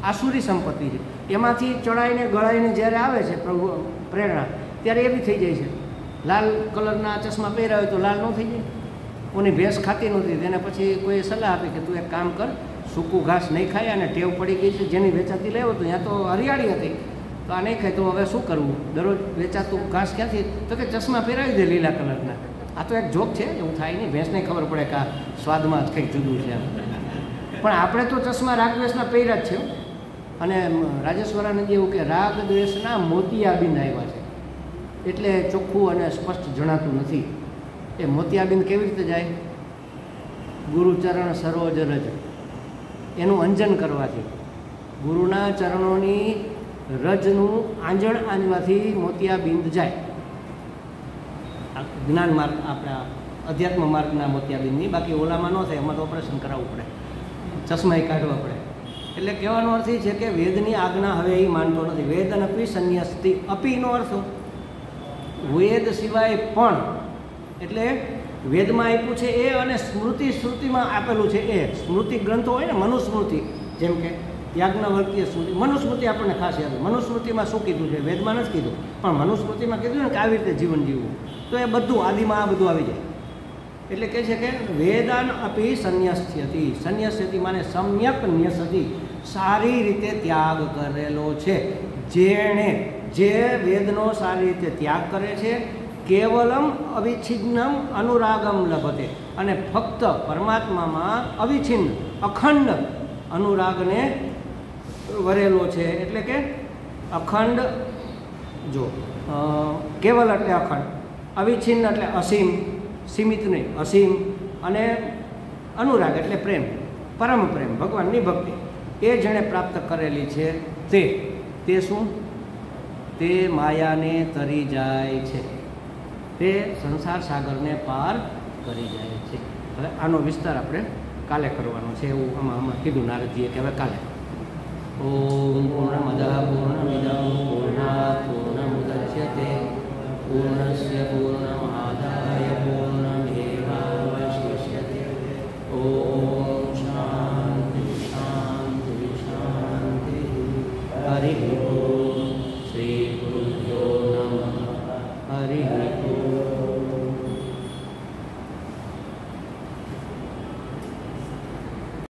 આસુરી સંપત્તિ છે. એમાંથી ચડાઈને ગળાઈને જ્યારે આવે છે પ્રભુ પ્રેરણા, ત્યારે એવી થઈ જાય છે. લાલ કલરના ચશ્મા પહેર્યા હોય તો લાલ ન થઈ જાય. કોની ભેંસ ખાતી નહોતી, તેને પછી કોઈ સલાહ આપી કે તું એક કામ કર, સૂકું ઘાસ નહીં ખાય, અને ટેવ પડી ગઈ છે. જેની વેચાતી લેવો તો ત્યાં તો હરિયાળી હતી, તો આ નહીં ખાય તો હવે શું કરવું? દરરોજ વેચાતું ઘાસ ક્યાંથી? તો કે ચશ્મા પહેરાવી દે લીલા કલરના. આ તો એક જોક છે, એવું થાય નહીં. ભેંસને ખબર પડે કે આ સ્વાદમાં જ કંઈક જુદું છે. પણ આપણે તો ચશ્મા રાગ દ્વેષના પહેર્યા જ છે. અને રાજેશ્વરાનંદ એવું કે રાગ દ્વેષના મોતિયાબિંદ આવ્યા છે, એટલે ચોખ્ખું અને સ્પષ્ટ જણાતું નથી. એ મોતિયાબિંદ કેવી રીતે જાય? ગુરુચરણ સરોજ રજ, એનું અંજન કરવાથી, ગુરુના ચરણોની રજનું આંજણ આંજવાથી મોતિયાબિંદ જાય. જ્ઞાન માર્ગ, આપણા અધ્યાત્મ માર્ગના મોતિયાબિંદની. બાકી ઓલામાં ન થાય, એમાં તો ઓપરેશન કરાવવું પડે, ચશ્મા કાઢવા પડે. એટલે કહેવાનો અર્થ એ છે કે વેદની આજ્ઞા હવે એ માનતો નથી. વેદન અપી સંન્યસ્તિ, અપીનો અર્થ વેદ સિવાય પણ, એટલે વેદમાં આપ્યું છે એ, અને સ્મૃતિ શ્રુતિમાં આપેલું છે એ. સ્મૃતિ ગ્રંથો હોય ને, મનુસ્મૃતિ, જેમ કે યાજ્ઞવલ્ક્ય સ્મૃતિ, મનુસ્મૃતિ આપણને ખાસ યાદ. મનુસ્મૃતિમાં શું કીધું છે? વેદમાં નથી કીધું, પણ મનુસ્મૃતિમાં કીધું ને કે આવી રીતે જીવન જીવવું. તો એ બધું આદિમાં આ બધું આવી જાય. એટલે કહે છે કે વેદાન અપી સંન્યસ્યતિ. સંન્યસ્યતિ માને સમ્યક ન્યસતિ, સારી રીતે ત્યાગ કરેલો છે. જેણે, જે વેદનો સારી રીતે ત્યાગ કરે છે, કેવલમ અવિચ્છિન્નમ અનુરાગમ લભતે, અને ફક્ત પરમાત્મામાં અવિચ્છિન્ન અખંડ અનુરાગને વરેલો છે. એટલે કે અખંડ, જો કેવલ એટલે અખંડ, અવિચ્છિન્ન એટલે અસીમ, સીમિત નહીં, અસીમ, અને અનુરાગ એટલે પ્રેમ, પરમ પ્રેમ, ભગવાનની ભક્તિ. એ જેણે પ્રાપ્ત કરેલી છે તે શું? તે માયાને તરી જાય છે, તે સંસાર સાગરને પાર કરી જાય છે. હવે આનો વિસ્તાર આપણે કાલે કરવાનો છે, એવું આમાં કીધું નારદજીએ કે હવે કાલે. ઓમ પૂર્ણમદ પૂર્ણમિદં પૂર્ણાત પૂર્ણમુદચ્યતે પૂર્ણસ્ય પૂર્ણમાદાય